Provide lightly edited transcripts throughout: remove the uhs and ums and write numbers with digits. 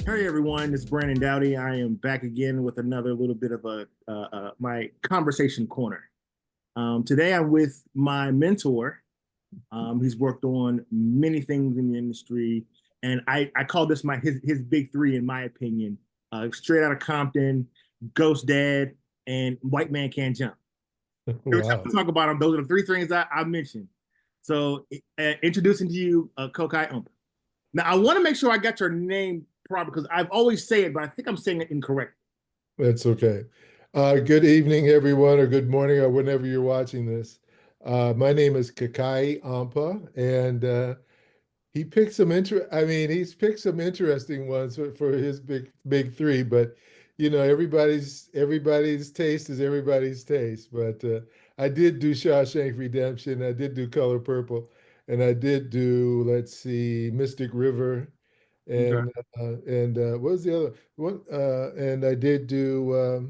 Hey everyone, it's Brandon Dowdy. I am back again with another little bit of my conversation corner. Today I'm with my mentor. He's worked on many things in the industry, and I call this his big three in my opinion. Straight out of Compton, Ghost Dad, and White Man Can't Jump. Every time Wow. we talk about them, those are the three things I mentioned. So, introducing to you, Kokai Ump. Now, I want to make sure I got your name proper because I've always say it, but I think I'm saying it incorrect. That's okay. Good evening, everyone, or good morning, or whenever you're watching this. My name is Kakai Ampa, and he picked some he's picked some interesting ones for his big three. But everybody's taste is everybody's taste. But I did do Shawshank Redemption. I did do Color Purple, and I did do, let's see, Mystic River, Okay. and what was the other one? And I did do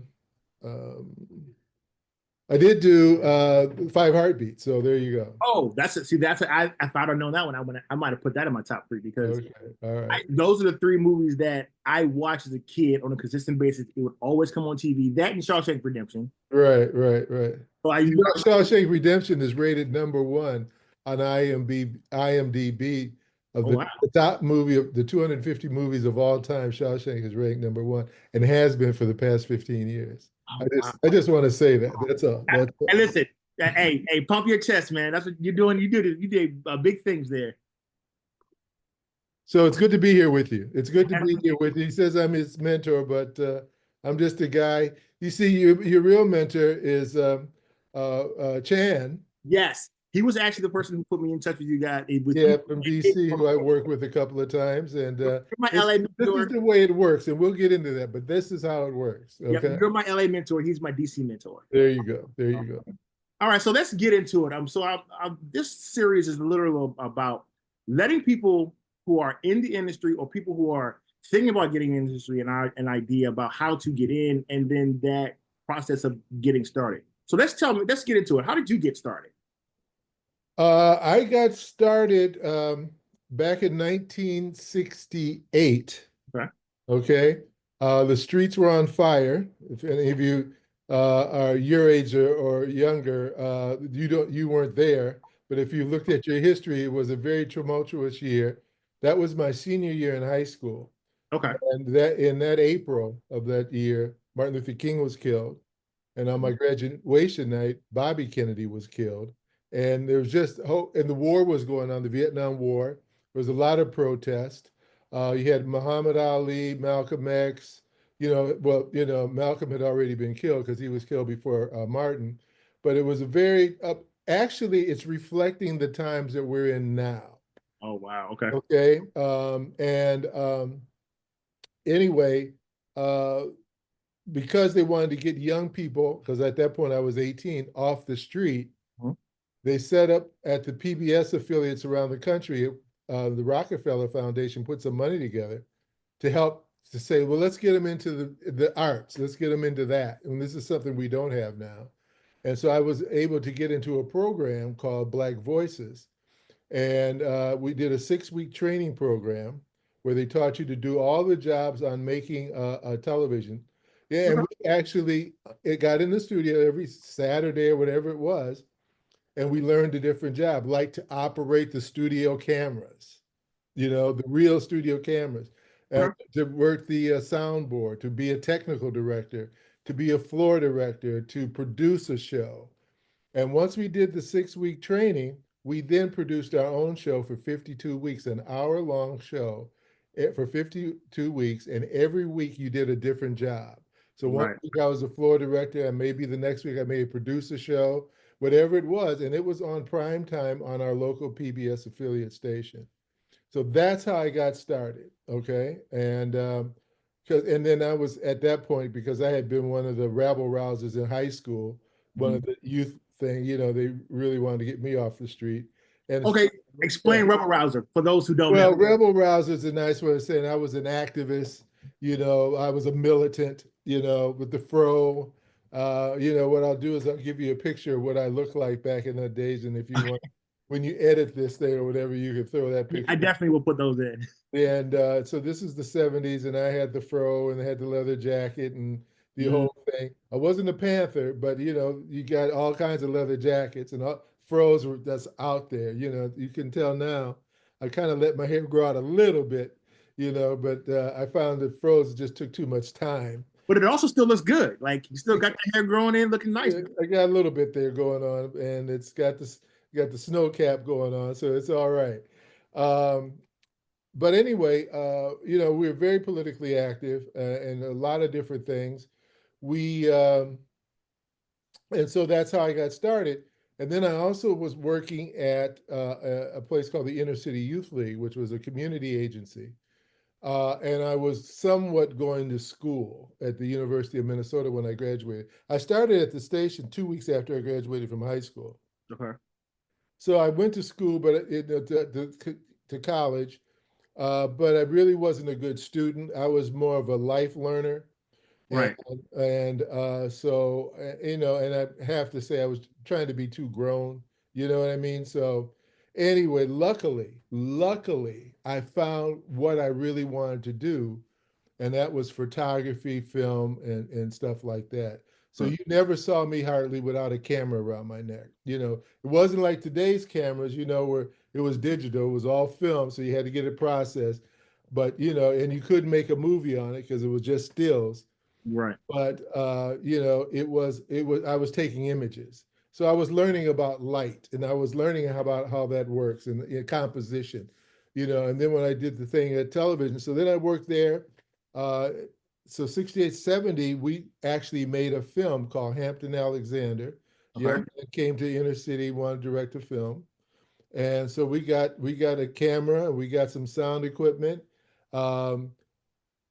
Five Heartbeats. So there you go. Oh, that's it. See, that's it. If I'd have known that one, I might have put that in my top three because Okay. All right. those are the three movies that I watched as a kid on a consistent basis. It would always come on TV. That and Shawshank Redemption. Right, right, right. So I, You know, Shawshank Redemption is rated #1 on IMDb of oh the, wow, the top movie of the 250 movies of all time. Shawshank is ranked #1 and has been for the past 15 years. I oh wow. just I just want to say that. That's all. That's And all. listen, hey, pump your chest, man. That's what you're doing. You did big things there. So it's good to be here with you. It's good to be here with you. He says I'm his mentor, but I'm just a guy. You see, your real mentor is Chan. Yes, he was actually the person who put me in touch with you guys. With you, Yeah, from DC, who I work with a couple of times, and you're my this LA this is mentor. the way it works, and we'll get into that. But this is how it works. Yep, Okay, you're my LA mentor. He's my DC mentor. there you go. There you go. All right, so let's get into it. This series is literally about letting people who are in the industry or people who are thinking about getting in the industry an idea about how to get in, and then that process of getting started. So let's get into it. How did you get started? I got started back in 1968. Okay. Okay. The streets were on fire. If any of you are your age or younger, you weren't there. But if you looked at your history, it was a very tumultuous year. That was my senior year in high school. Okay. And that in that April of that year, Martin Luther King was killed. And on my graduation night, Bobby Kennedy was killed. And there was just hope, and the war was going on, the Vietnam War. There was a lot of protest. You had Muhammad Ali, Malcolm X. Malcolm had already been killed because he was killed before Martin. But it was a very, actually, it's reflecting the times that we're in now. Oh wow. Okay. Okay. And anyway, uh, because they wanted to get young people, because at that point I was 18, off the street, Mhm. they set up at the PBS affiliates around the country. The Rockefeller Foundation put some money together to help to say, well, let's get them into the arts. Let's get them into that. And this is something we don't have now. And so I was able to get into a program called Black Voices. And we did a 6-week training program where they taught you to do all the jobs on making a television. Yeah, and Okay. we actually it got in the studio every Saturday or whatever it was, and we learned a different job, like to operate the studio cameras, the real studio cameras, Okay. to work the soundboard, to be a technical director, to be a floor director, to produce a show. And once we did the 6-week training, we then produced our own show for 52 weeks, an hour-long show for 52 weeks. And every week you did a different job. So one Right. week I was a floor director, and maybe the next week I may produce a show, whatever it was. And it was on prime time on our local PBS affiliate station. So that's how I got started. Okay. And then I was at that point, because I had been one of the rabble rousers in high school, one Mhm. of the youth thing, they really wanted to get me off the street. And Okay. yeah, Explain Rebel Rouser for those who don't know. well, rebel rouser is a nice way of saying I was an activist. I was a militant. With the fro. What I'll do is I'll give you a picture of what I looked like back in the days, and if you want, when you edit this thing or whatever, you can throw that I picture. definitely will put those in. And so this is the 70s, and I had the fro and I had the leather jacket and the Mm. whole thing. I wasn't a Panther, but you got all kinds of leather jackets and fros that's out there. You can tell now. I kind of let my hair grow out a little bit, but I found that fros just took too much time. But it also still looks good. Like you still got the hair growing in, looking nice. Yeah, I got a little bit there going on, and it's got the snow cap going on, so it's all right. Um, but anyway, we're very politically active and a lot of different things. We and so that's how I got started. And then I also was working at a place called the Inner City Youth League, which was a community agency. And I was somewhat going to school at the University of Minnesota when I graduated. I started at the station 2 weeks after I graduated from high school. Okay. So I went to school, but to college, but I really wasn't a good student. I was more of a life learner. And Right. and I have to say I was trying to be too grown, you know what I mean? So anyway, luckily, I found what I really wanted to do, and that was photography, film, and stuff like that. So Huh. you never saw me hardly without a camera around my neck. It wasn't like today's cameras, where it was digital, it was all film, so you had to get it processed. But and you couldn't make a movie on it because it was just stills. Right. But I was taking images. So I was learning about light, and I was learning about how that works and composition, and then when I did the thing at television, so then I worked there. Uh, so 68, 70, we actually made a film called Hampton Alexander. Young Okay. man came to inner city, wanted to direct a film. And so we got a camera, we got some sound equipment. Um,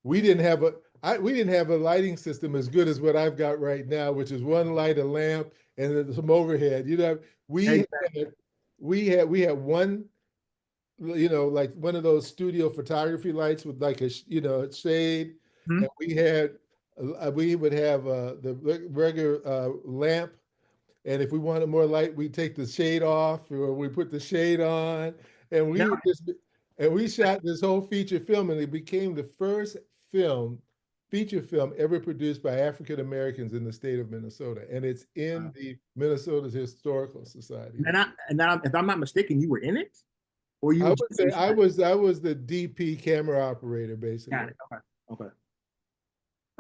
we didn't have a we didn't have a lighting system as good as what I've got right now, which is one light, a lamp, and then some overhead. We Exactly. had we had one, like one of those studio photography lights with like a shade, Mhm. and we would have the regular lamp, and if we wanted more light, we take the shade off or we put the shade on. And we Now, would just, and we shot this whole feature film, and it became the first feature film ever produced by African Americans in the state of Minnesota. And it's in the Minnesota's Historical Society. if I'm not mistaken, you were in it, or you I were would just say in shot. I was the DP camera operator, Got basically. it. Okay. Okay.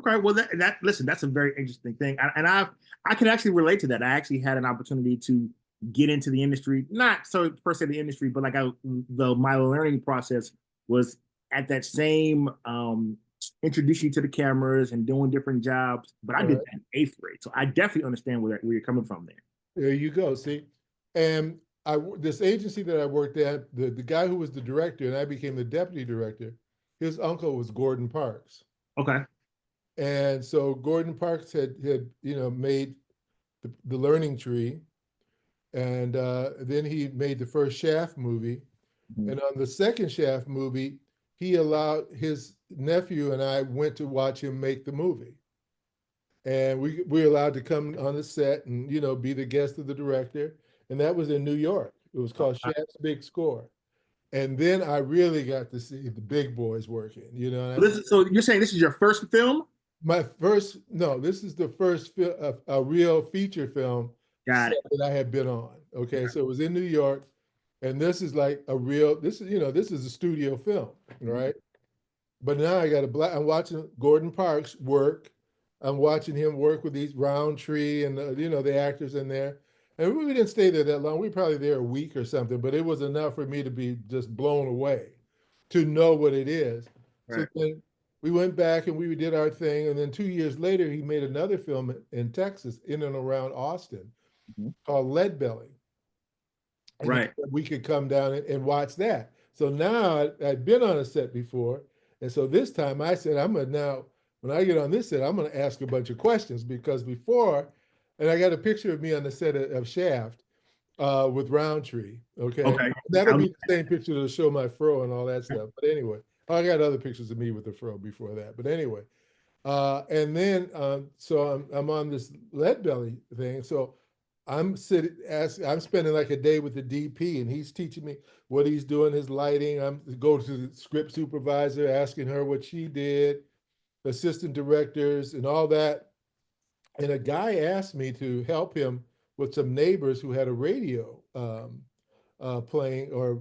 Okay. Well, listen, that's a very interesting thing, I can actually relate to that. I actually had an opportunity to get into the industry, not so per se the industry, but like my learning process was at that same introduce you to the cameras and doing different jobs. But I did Right. that in eighth grade, so I definitely understand where you're coming from there. There you go. See, and this agency that I worked at, the guy who was the director, and I became the deputy director. His uncle was Gordon Parks, Okay. and so Gordon Parks had made the Learning Tree, and then he made the first Shaft movie, Mhm. and on the second Shaft movie, he allowed his nephew and I went to watch him make the movie, and we were allowed to come on the set and be the guest of the director, and that was in New York. It was called Shaft's Big Score, and then I really got to see the big boys working. So you're saying this is your first film? My first no, this is the first a real feature film Got set it. that I had been on. Okay, so it was in New York, and this is like this is a studio film, Mhm. right? But now I got a black. I'm watching Gordon Parks work. I'm watching him work with these Roundtree and the actors in there. And we didn't stay there that long. We were probably there a week or something, but it was enough for me to be just blown away, to know what it is. So Right. then we went back and we did our thing. And then 2 years later, he made another film in Texas, in and around Austin, Mhm. called Leadbelly, and he Right. said we could come down and watch that. So now I'd been on a set before, and so this time I said I'm gonna now when I get on this set I'm gonna ask a bunch of questions because before, and I got a picture of me on the set of Shaft with Roundtree. Okay, Okay. that'll I'll- be the same picture to show my fro and all that stuff. But anyway, I got other pictures of me with the fro before that. But anyway, and then so I'm on this Leadbelly thing. So I'm spending like a day with the DP, and he's teaching me what he's doing, his lighting. I'm go to the script supervisor, asking her what she did, assistant directors, and all that. And a guy asked me to help him with some neighbors who had a radio playing or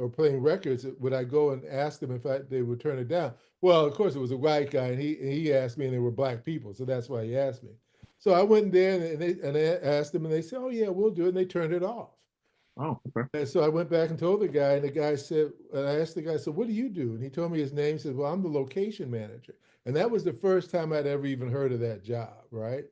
playing records. Would I go and ask them if they would turn it down? Well, of course, it was a white guy, and he asked me, and they were black people, so that's why he asked me. So I went there and I asked them, and they said, "Oh yeah, we'll do it." And they turned it off. Oh, okay. And so I went back and told the guy, and the guy said, and I asked the guy, "So what do you do?" And he told me his name. He said, "Well, I'm the location manager." And that was the first time I'd ever even heard of that job, right?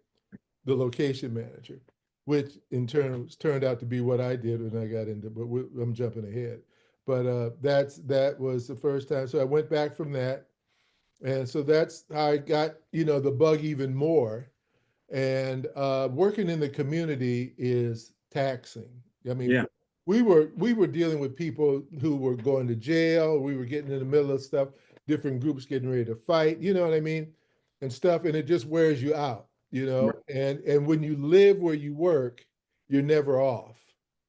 The location manager, which in turn turned out to be what I did when I got into. But I'm jumping ahead. But that was the first time. So I went back from that, and so that's how I got the bug even more. And working in the community is taxing. I mean, Yeah. we were dealing with people who were going to jail. We were getting in the middle of stuff, different groups getting ready to fight. You know what I mean, and stuff. And it just wears you out. Right. And when you live where you work, you're never off.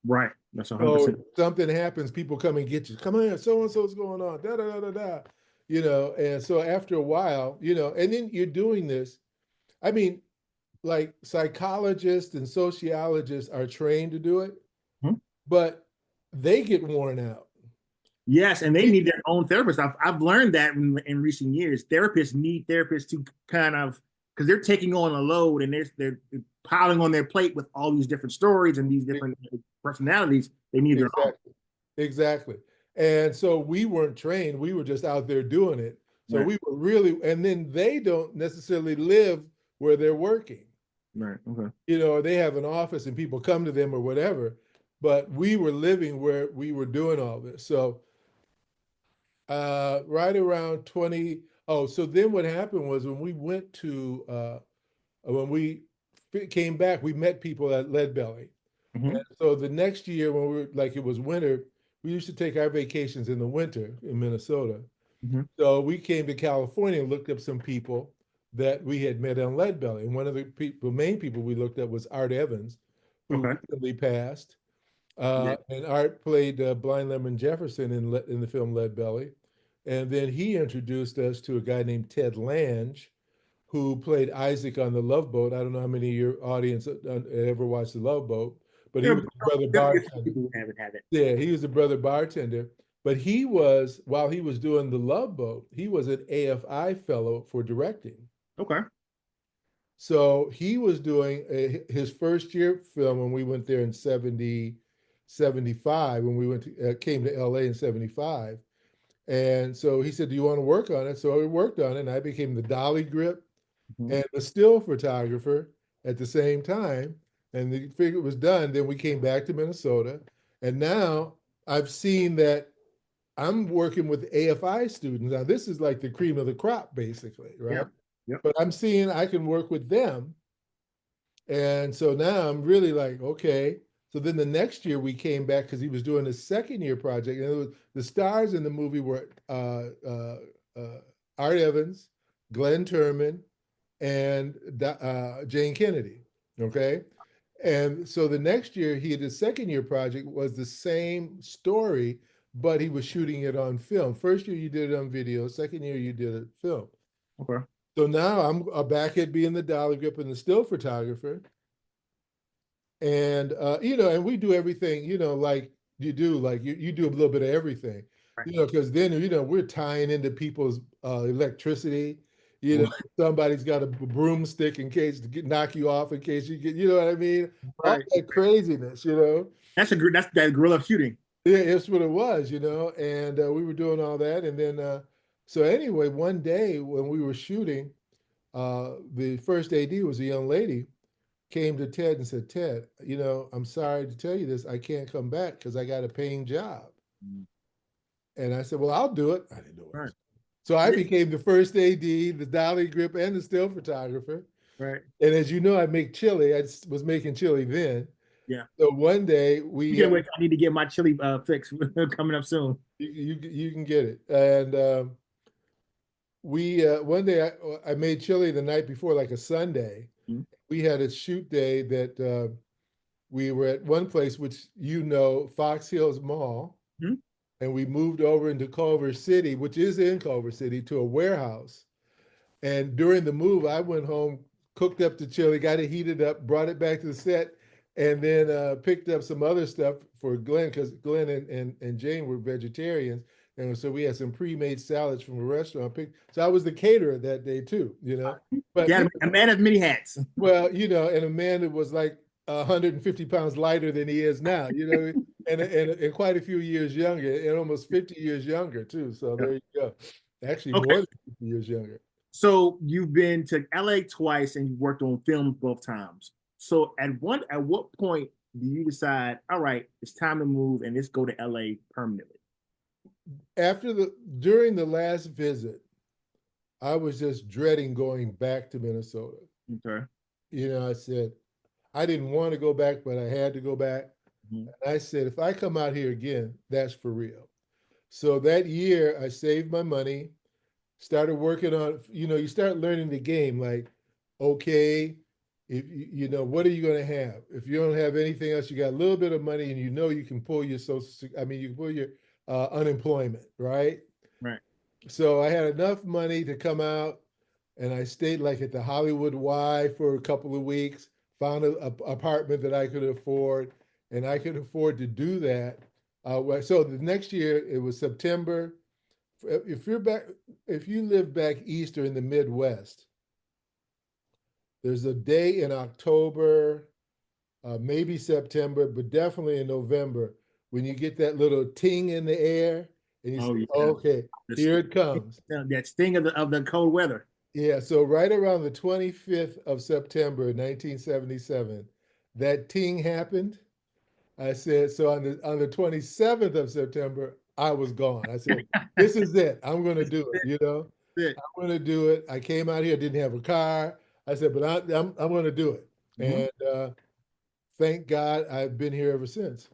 Right. That's So 100%. if something happens, people come and get you. Come on, so and so's going on. Da da da da da. And so after a while, and then you're doing this. I mean, like psychologists and sociologists are trained to do it, Mhm. but they get worn out. Yes, and they need their own therapist. I've learned that in recent years. Therapists need therapists to kind of because they're taking on a load and they're piling on their plate with all these different stories and these different personalities. They need their own. Exactly. Exactly. And so we weren't trained. We were just out there doing it. So Right. we were really, and then they don't necessarily live where they're working. Right. Okay. They have an office and people come to them or whatever. But we were living where we were doing all this. So right around 20, oh, so then what happened was when we came back, we met people at Leadbelly. Hmm. So the next year, when we were like it was winter, we used to take our vacations in the winter in Minnesota. Hmm. So we came to California and looked up some people that we had met on Leadbelly. And one of the main people we looked at was Art Evans, who Okay. recently passed. Yeah. And Art played Blind Lemon Jefferson in the film Leadbelly. And then he introduced us to a guy named Ted Lange, who played Isaac on the Love Boat. I don't know how many of your audience ever watched the Love Boat, but he There, was the brother there'll be a few bartender. people who haven't had it. Yeah, he was the brother bartender. But while he was doing the Love Boat, he was an AFI fellow for directing. Okay. So he was doing his first year film when we went there in 75, when we came to LA in 75. And so he said, "Do you want to work on it?" So we worked on it, and I became the dolly grip Hmm. and a still photographer at the same time. And the figure was done. Then we came back to Minnesota. And now I've seen that I'm working with AFI students. Now, this is like the cream of the crop, basically, right? Yep. Yep. But I'm seeing I can work with them. And so now I'm really like, okay. So then the next year we came back because he was doing his second year project. And it was, the stars in the movie were Art Evans, Glenn Turman, and Jane Kennedy. Okay. And so the next year, his second year project was the same story, but he was shooting it on film. First year, you did it on video. Second year, you did it film. Okay. So now I'm back at being the dolly grip and the still photographer. And, and we do everything, like you do, like you do a little bit of everything, Right. because then, we're tying into people's electricity. Well, Somebody's got a broomstick in case to knock you off in case you get, you know what I mean? All right. that craziness. That's that guerrilla shooting. Yeah, it's what it was. And we were doing all that. And then, so anyway, one day when we were shooting, the first AD was a young lady, came to Ted and said, "Ted, I'm sorry to tell you this. I can't come back because I got a paying job." Mm. And I said, "Well, I'll do it." I didn't know what I Right. was. So I Yeah. became the first AD, the dolly grip, and the still photographer. Right. And as you know, I make chili. I was making chili then. Yeah. So one day You we get away. I need to get my chili fix coming up soon. you can get it. And we one day I made chili the night before, like a Sunday. Mhm. We had a shoot day that we were at one place, which Fox Hills Mall, Mhm. and we moved over into Culver City, which is in Culver City, to a warehouse. And during the move, I went home, cooked up the chili, got it heated up, brought it back to the set, and then picked up some other stuff for Glenn, because Glenn and Jane were vegetarians. And so we had some pre-made salads from a restaurant. So I was the caterer that day too, But Yeah, a man of many hats. well, and a man that was like 150 pounds lighter than he is now, and quite a few years younger, and almost 50 years younger too. So there you go. Actually, Okay, more than 50 years younger. so you've been to LA twice and you worked on films both times. So at what point do you decide, all right, it's time to move and let's go to LA permanently? During the last visit, I was just dreading going back to Minnesota. Okay. I said, I didn't want to go back, but I had to go back. Mhm. And I said, if I come out here again, that's for real. So that year, I saved my money, started working on, you start learning the game. Like, okay, if what are you going to have? If you don't have anything else, you got a little bit of money, and you can pull your you can pull your unemployment, right? Right. So I had enough money to come out, and I stayed like at the Hollywood Y for a couple of weeks, found an apartment that I could afford, and I could afford to do that. So the next year, it was September. If you're back, if you live back east or in the Midwest, there's a day in October, maybe September, but definitely in November, when you get that little ting in the air, and you Oh say, yeah. "Okay, The here sting, it comes." that sting of the cold weather. Yeah, so right around the 25th of September, 1977, that ting happened. I said, so on the 27th of September, I was gone. I said, this is it. I'm going to That's do it. it. That's it. I'm going to do it. I came out here, didn't have a car. I said, but I'm going to do it. Mhm. And thank God I've been here ever since.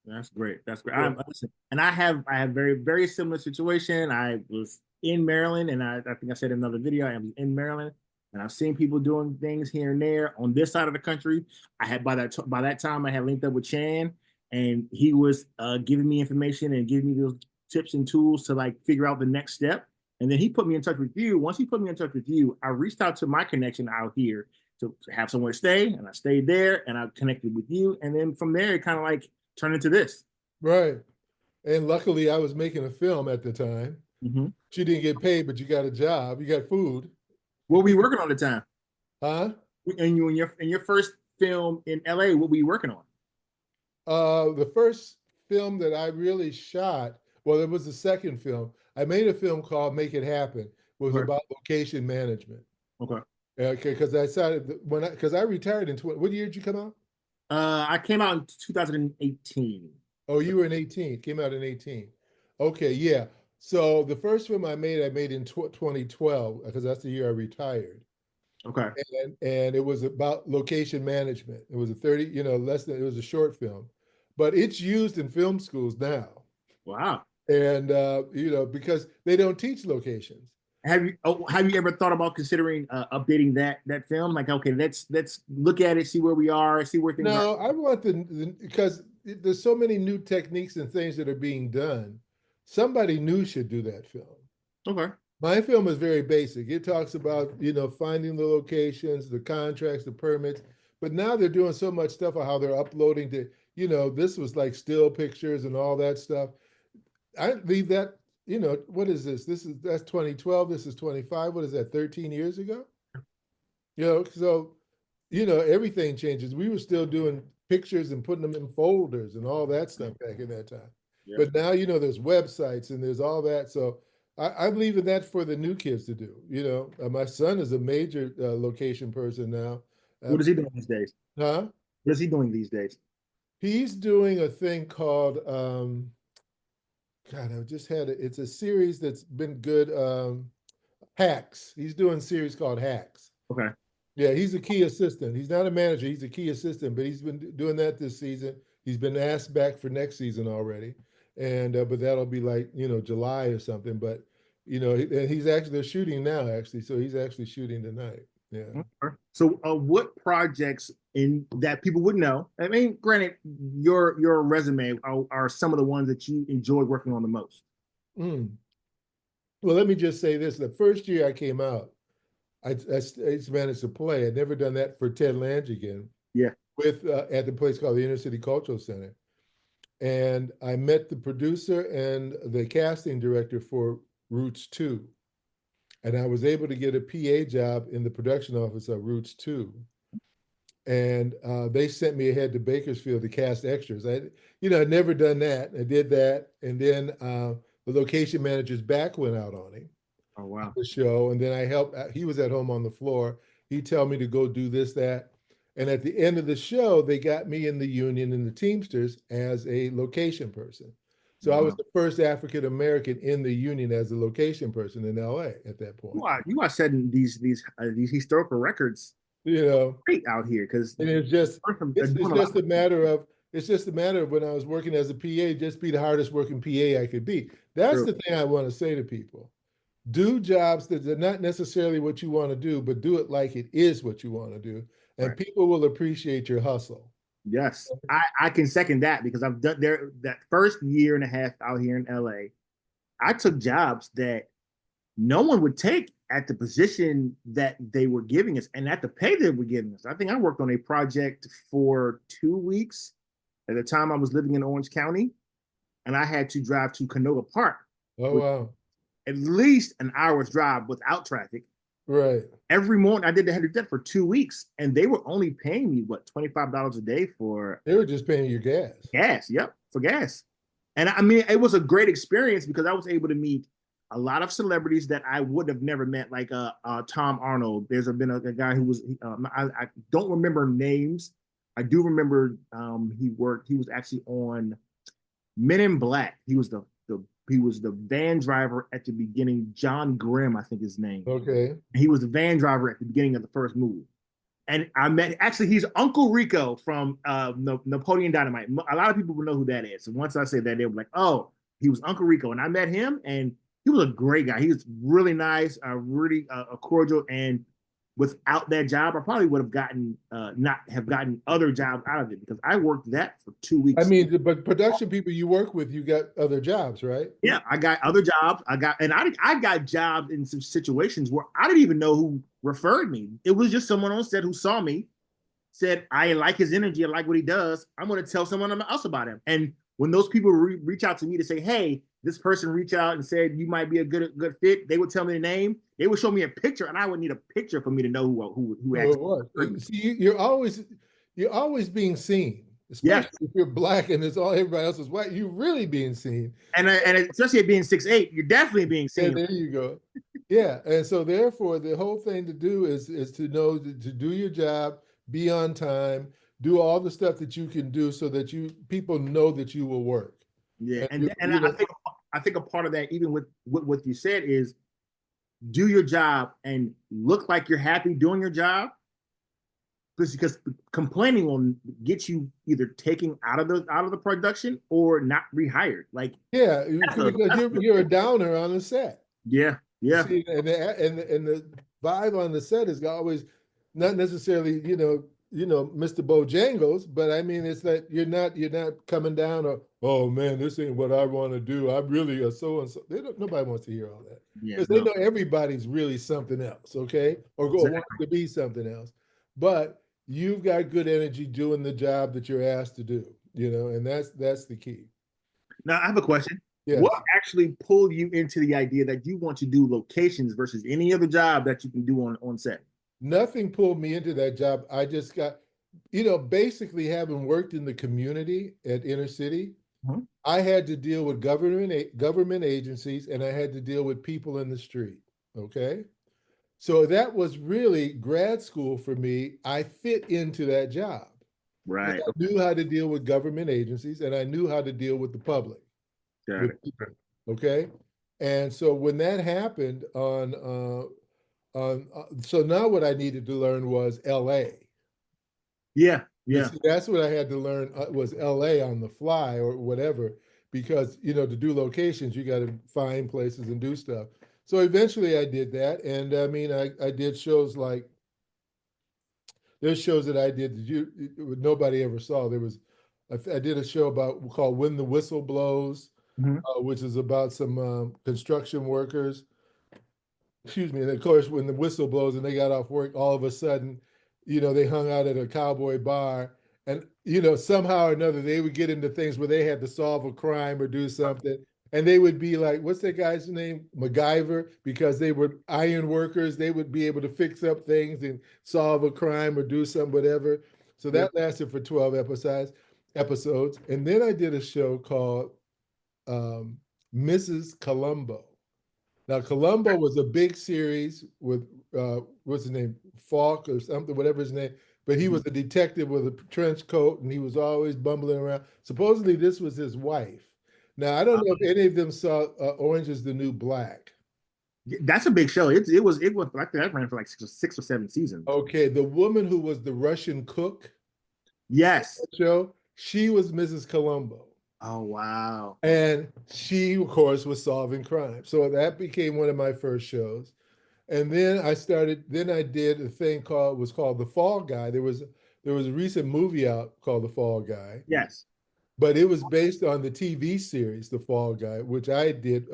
That's great. That's great. Yeah. Listen, and I have very similar situation. I was in Maryland, and I think I said in another video, I was in Maryland, and I've seen people doing things here and there on this side of the country. I had by that time I had linked up with Chan, and he was giving me information and giving me those tips and tools to like figure out the next step. And then he put me in touch with you. Once he put me in touch with you, I reached out to my connection out here to have somewhere to stay, and I stayed there, and I connected with you, and then from there, it kind of like turned into this. Right. And luckily, I was making a film at the time. Mm-hmm. She didn't get paid, but you got a job, you got food. What were you working on at the time? Huh? And you in your first film in LA, what were you working on? The first film that I really shot, well, it was the second film. I made a film called Make It Happen. It was Okay. about location management. Okay. Okay, because I started because I retired in what year did you come out? I came out in 2018. Oh, you were in 18. Came out in 18. Okay, yeah. So the first film I made in 2012 because that's the year I retired. Okay. And it was about location management. It was a 30, it was a short film, but it's used in film schools now. Wow. And because they don't teach locations. Have you ever thought about considering updating that film? Like, okay, let's look at it, see where we are, see where things are. No, I want because there's so many new techniques and things that are being done. Somebody new should do that film. Okay. My film is very basic. It talks about, finding the locations, the contracts, the permits, but now they're doing so much stuff on how they're uploading to, this was like still pictures and all that stuff. I leave that, what is this? That's 2012. This is 25. What is that? 13 years ago? So, everything changes. We were still doing pictures and putting them in folders and all that stuff back in that time. Yeah. But now, there's websites and there's all that. So I'm leaving that for the new kids to do. My son is a major location person now. What is he doing these days? Huh? What is he doing these days? He's doing a thing called, God, I just had it. It's a series that's been good. Hacks. He's doing a series called Hacks. Okay. Yeah, he's a key assistant. He's not a manager. He's a key assistant, but he's been doing that this season. He's been asked back for next season already, and but that'll be like July or something. But and he's actually they're shooting now actually, so he's actually shooting tonight. Yeah. Okay. So, what projects and that people would know? I mean, granted, your resume are some of the ones that you enjoyed working on the most. Mm. Well, let me just say this. The first year I came out, I managed to play. I'd never done that for Ted Langigan Yeah. with at the place called the Inner City Cultural Center. And I met the producer and the casting director for Roots 2. And I was able to get a PA job in the production office of Roots 2. And they sent me ahead to Bakersfield to cast extras. I'd never done that. I did that. And then the location manager's back went out on him, Oh wow. the show. And then I helped, he was at home on the floor. He'd tell me to go do this, that. And at the end of the show, they got me in the union and the Teamsters as a location person. So I was Wow. the first African American in the union as a location person in LA at that point. You are setting these historical records You know, great out here because and it's just they're doing a lot. it's just a matter of when I was working as a PA, just be the hardest working PA I could be. That's True. the thing I want to say to people. Do jobs that are not necessarily what you want to do, but do it like it is what you want to do. And Right. people will appreciate your hustle. Yes, I can second that because I've done there that first year and a half out here in LA. I took jobs that no one would take at the position that they were giving us and at the pay they were giving us. I think I worked on a project for 2 weeks. At the time, I was living in Orange County, and I had to drive to Canoga Park, Oh, which wow. at least an hour's drive without traffic. Right. Every morning, I did that for 2 weeks, and they were only paying me what $25 a day for They were just paying your gas. gas. Yep, for gas. And I mean, it was a great experience because I was able to meet a lot of celebrities that I would have never met, like Tom Arnold. There's been a guy who was I don't remember names. I do remember he was actually on Men in Black. He was the van driver at the beginning. John Grimm, I think his name. Okay. He was the van driver at the beginning of the first movie. And I met actually he's Uncle Rico from Napoleon Dynamite. A lot of people will know who that is. So once I said that, they were like, "Oh, he was Uncle Rico." And I met him, and he was a great guy. He was really nice, really cordial. And without that job, I probably would have not have gotten other jobs out of it because I worked that for 2 weeks. I mean, but production people you work with, you got other jobs, right? Yeah, I got other jobs. I got jobs in some situations where I didn't even know who referred me. It was just someone on set who saw me, said, I like his energy, I like what he does. I'm going to tell someone else about him. And when those people reach out to me to say, hey, this person reached out and said you might be a good fit, they would tell me the name. They would show me a picture, and I would need a picture for me to know who Well, it actually. was. See, you're always being seen, Yes, especially if you're black and it's all everybody else is white. You're really being seen. and especially at being 6'8", you're definitely being Yeah, seen. there you go. Yeah, and so therefore, the whole thing to do is to know to do your job, be on time, do all the stuff that you can do, so that people know that you will work. Yeah, And and I think a part of that, even with what you said, is do your job and look like you're happy doing your job, because complaining will get you either taken out of the production or not rehired. Like yeah, because you're a downer on the set. yeah, You yeah, see, and the vibe on the set is always not necessarily Mr. Bojangles, but I mean it's that you're not coming down or, oh man, this ain't what I want to do. I'm really a so and so. Nobody wants to hear all that yeah. because they know everybody's really something else, okay, or wants to be something else. But you've got good energy doing the job that you're asked to do, and that's the key. Now I have a question. Yes. What actually pulled you into the idea that you want to do locations versus any other job that you can do on set? Nothing pulled me into that job. I just got, basically having worked in the community at inner city, I had to deal with government agencies, and I had to deal with people in the street. Okay. So that was really grad school for me. I fit into that job. Right. I knew how to deal with government agencies, and I knew how to deal with the public, Got with it. people. Okay. And so when that happened so now what I needed to learn was LA. Yeah, You yeah. see, that's what I had to learn was LA on the fly or whatever, because to do locations, you got to find places and do stuff. So eventually I did that. And I mean, I did shows like there's shows that I did that nobody ever saw. I did a show called When the Whistle Blows, Mhm. which is about some construction workers. Excuse me. And of course, when the whistle blows and they got off work, all of a sudden, they hung out at a cowboy bar, and somehow or another they would get into things where they had to solve a crime or do something, and they would be like, what's that guy's name, MacGyver, because they were iron workers. They would be able to fix up things and solve a crime or do some whatever. So Yep. that lasted for 12 episodes, and then I did a show called um, Mrs. Columbo. Now, Columbo was a big series with what's his name, Falk or something, whatever his name. But he Mhm. was a detective with a trench coat, and he was always bumbling around. Supposedly, this was his wife. Now, I don't know if any of them saw Orange is the New Black. That's a big show. It was like that ran for like six or seven seasons. Okay, the woman who was the Russian cook Yes. show, she was Mrs. Columbo. Oh wow. And she, of course, was solving crime. So that became one of my first shows. And then I did a thing called The Fall Guy. There was a recent movie out called The Fall Guy, Yes. but it was based on the TV series The Fall Guy, which I did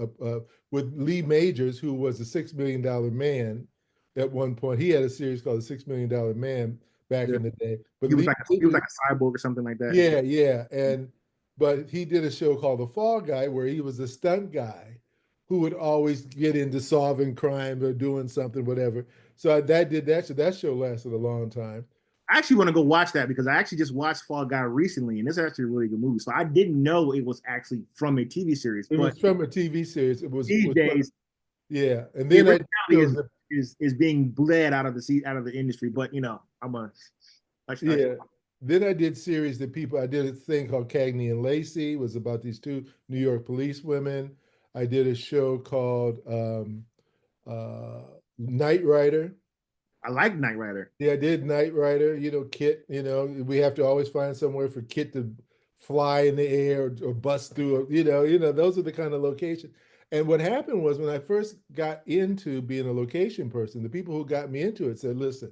with Lee Majors, who was a $6 million man at one point. He had a series called The $6 Million Man back Yeah. in the day. But He was Lee like he was Majors, like a cyborg or something like that. yeah, yeah. But he did a show called The Fall Guy where he was a stunt guy who would always get into solving crime or doing something, whatever. So that did that. So that show lasted a long time. I actually want to go watch that because I actually just watched Fall Guy recently, and it's actually a really good movie. So I didn't know it was actually from a TV series, It but was from a TV series. these days Yeah. And the then originality is being bled out of the industry. But I'm a I yeah. Then I did series that I did a thing called Cagney and Lacey. It was about these two New York police women. I did a show called uh, Knight Rider. I like Knight Rider. Yeah, I did Knight Rider, Kit, we have to always find somewhere for Kit to fly in the air or bust through, those are the kind of locations. And what happened was when I first got into being a location person, the people who got me into it said, listen,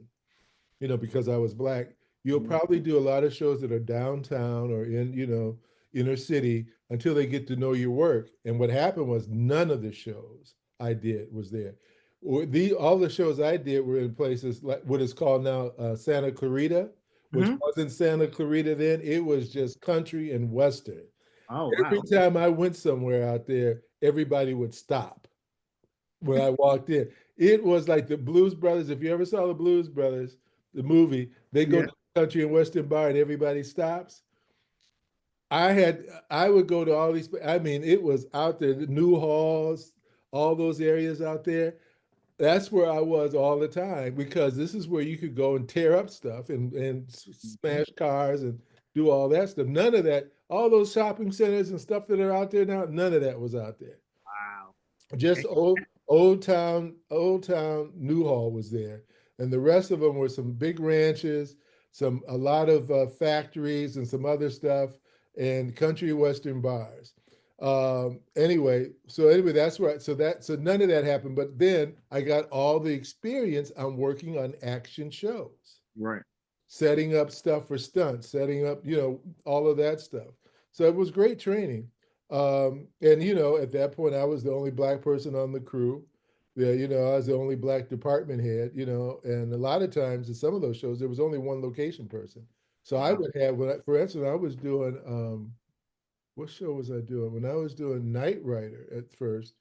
because I was Black, you'll Mhm. probably do a lot of shows that are downtown or in, inner city until they get to know your work. And what happened was none of the shows I did was there. All the shows I did were in places like what is called now Santa Clarita, which Mhm. wasn't Santa Clarita then. It was just country and Western. Oh Every wow. time I went somewhere out there, everybody would stop when I walked in. It was like the Blues Brothers. If you ever saw the Blues Brothers, the movie, they go Yeah. to the country and Western bar and everybody stops. I would go to all these, I mean, it was out there, the New Halls, all those areas out there. That's where I was all the time because this is where you could go and tear up stuff and Mhm. smash cars and do all that stuff. None of that, all those shopping centers and stuff that are out there now, none of that was out there. Wow. Just old town Newhall was there, and the rest of them were some big ranches, a lot of factories and some other stuff, and country western bars. Anyway, that's right. So none of that happened. But then I got all the experience on working on action shows, Right. setting up stuff for stunts, setting up, all of that stuff. So it was great training. And at that point, I was the only Black person on the crew. Yeah, I was the only Black department head. And a lot of times in some of those shows, there was only one location person. So I Wow. would have, for instance, I was doing, what show was I doing? When I was doing Knight Rider at first,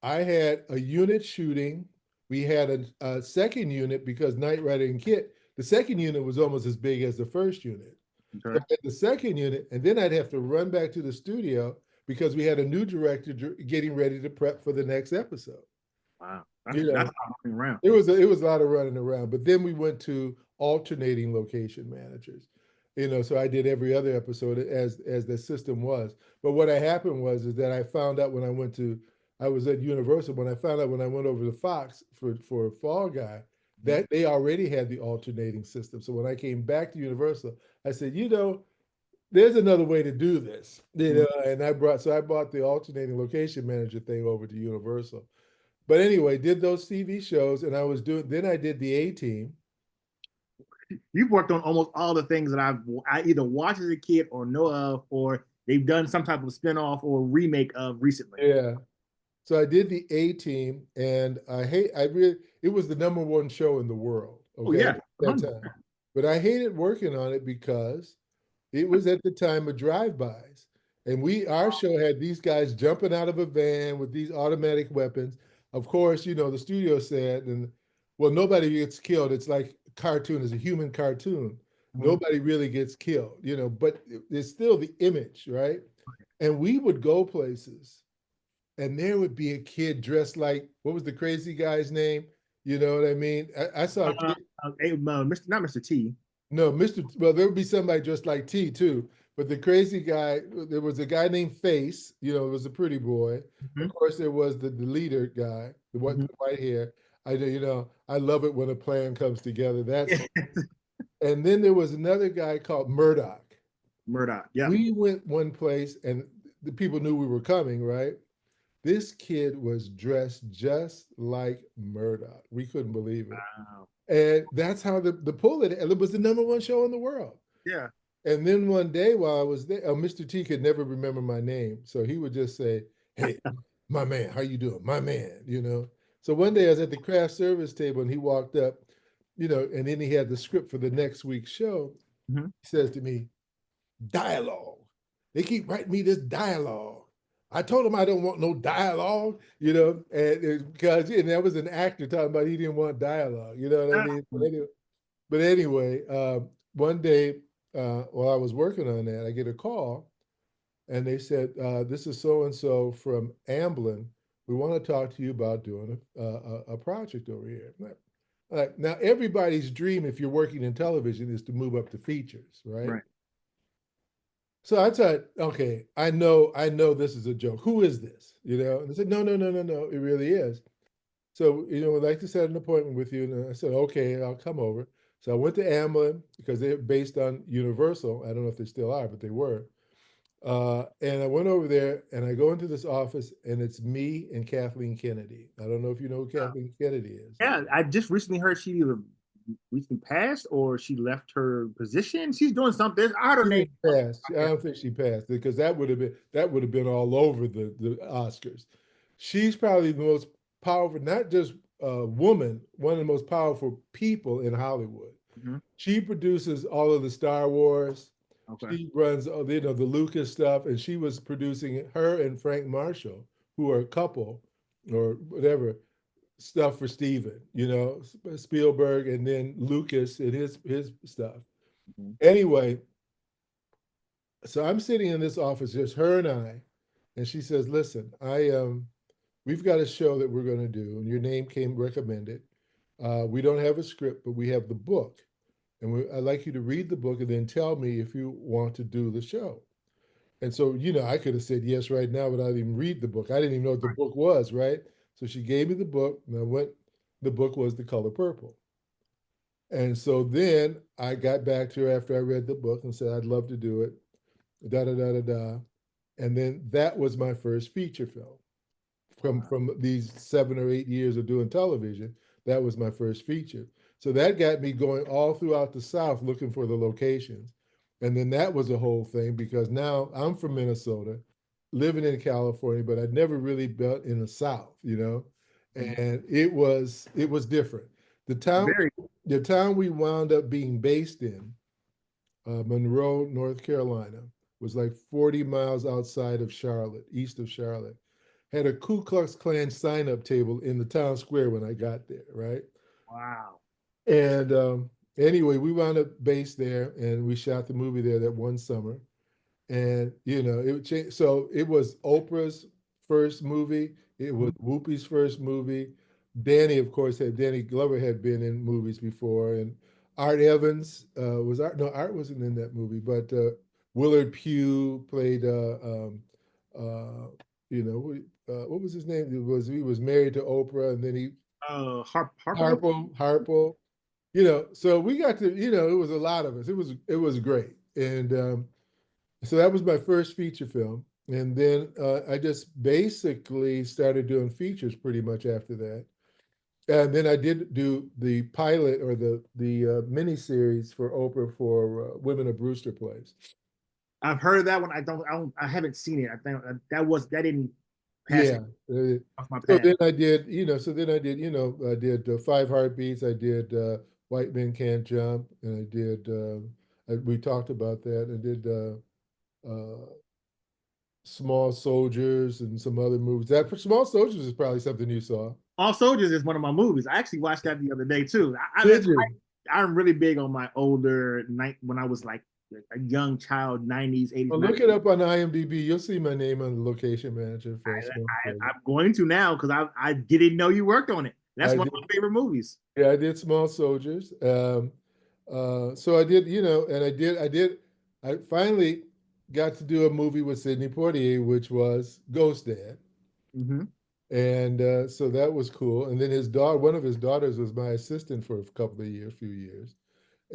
I had a unit shooting. We had a second unit because Knight Rider and Kit, the second unit was almost as big as the first unit. So Okay. I had the second unit, and then I'd have to run back to the studio because we had a new director getting ready to prep for the next episode. Wow. You That's know, a lot of running around. it was a lot of running around, but then we went to alternating location managers. So I did every other episode as the system was. But what happened was is that I found out when I was at Universal when I found out when I went over to Fox for Fall Guy Mhm. that they already had the alternating system. So when I came back to Universal, I said, there's another way to do this. Mhm. And I bought the alternating location manager thing over to Universal. But anyway, did those TV shows, and then I did the A Team. You've worked on almost all the things that I either watched as a kid or know of, or they've done some type of spinoff or remake of recently. Yeah. So I did the A Team, and I really, it was the number one show in the world, Oh okay, yeah, at that 100. time. But I hated working on it because it was at the time of drive-bys. And our show had these guys jumping out of a van with these automatic weapons. Of course, the studio said, and well, nobody gets killed. It's like a cartoon, it's a human cartoon. Mhm. Nobody really gets killed, but it's still the image, right? And we would go places and there would be a kid dressed like, what was the crazy guy's name? You know what I mean? I saw a kid. Mr. Not Mr. T. No, well, there would be somebody dressed like T too. But the crazy guy, there was a guy named Face, it was a pretty boy. Of Mhm. course, there was the leader guy, Mhm. the white hair. I love it when a plan comes together. And then there was another guy called Murdoch. Murdoch. Yep. We went one place and the people knew we were coming, right? This kid was dressed just like Murdoch. We couldn't believe it. Wow. And that's how the pull it was the number one show in the world. Yeah. And then one day while I was there, Mr. T could never remember my name. So he would just say, "Hey, my man, how you doing? My man." So one day I was at the craft service table and he walked up, and then he had the script for the next week's show. Mhm. He says to me, dialogue. They keep writing me this dialogue. I told him I don't want no dialogue, and because that was an actor talking about he didn't want dialogue, you know what I mean? But anyway, one day while I was working on that, I get a call and they said, "This is so and so from Amblin. We want to talk to you about doing a project over here." Like, now, everybody's dream, if you're working in television, is to move up to features, right? Right. So I thought, okay, I know this is a joke. Who is this? And they said, no, no, no, no, no, it really is. So, we'd like to set an appointment with you. And I said, okay, I'll come over. So I went to Amblin because they're based on Universal. I don't know if they still are, but they were. And I went over there and I go into this office and it's me and Kathleen Kennedy. I don't know if you know who Kathleen Kennedy is. Yeah, I just recently heard she either recently passed or she left her position. She's doing something. I heard her She name. didn't pass. I don't think she passed because that would have been all over the Oscars. She's probably the most powerful, not just woman, one of the most powerful people in Hollywood. Mhm. She produces all of the Star Wars. Okay. She runs, the Lucas stuff, and she was producing her and Frank Marshall, who are a couple or whatever, stuff for Steven, Spielberg, and then Lucas and his stuff. Mhm. Anyway, so I'm sitting in this office, just her and she says, "Listen, we've got a show that we're going to do, and your name came recommended. We don't have a script, but we have the book, and I'd like you to read the book and then tell me if you want to do the show." And so, I could have said yes right now without even read the book. I didn't even know what the book was, right? So she gave me the book, and I went. The book was The Color Purple. And so then I got back to her after I read the book and said, "I'd love to do it." Da da da da da. And then that was my first feature film from these 7 or 8 years of doing television. That was my first feature. So that got me going all throughout the South looking for the locations. And then that was a whole thing because now I'm from Minnesota, living in California, but I'd never really been in the South. Mhm. And it was different. The town Very. the town we wound up being based in, Monroe, North Carolina, was like 40 miles outside of Charlotte, east of Charlotte. Had a Ku Klux Klan sign up table in the town square when I got there, right? Wow. And anyway, we wound up based there and we shot the movie there that one summer. And, it changed. So it was Oprah's first movie, it was Mhm. Whoopi's first movie. Danny Glover had been in movies before, and Art Evans was Art. No, Art wasn't in that movie, but Willard Pugh played. Uh, what was his name? He was married to Oprah, and then he Harpo. Harpo. So we got to. It was a lot of us. It was great, and so that was my first feature film. And then I just basically started doing features pretty much after that. And then I did do the pilot or the mini series for Oprah for Women of Brewster Place. I've heard of that one. I haven't seen it. I think that didn't pass me Yeah. uh, off my so path. then I did, I did Five Heartbeats. I did White Men Can't Jump, and I did. We talked about that. I did uh, Small Soldiers and some other movies. That for Small Soldiers is probably something you saw. All Soldiers is one of my movies. I actually watched that the other day too. Did you? I'm really big on my older night when I was like a young child, 90s, 80s, Well, 90s. look it up on IMDb. You'll see my name on the location manager for Small Soldiers. I'm going to now because I didn't know you worked on it. That's I one of did. my favorite movies. Yeah, I did Small Soldiers. So I did, and I finally got to do a movie with Sidney Poitier, which was Ghost Dad. Mm-hmm. And so that was cool. And then one of his daughters was my assistant for a couple of years, few years.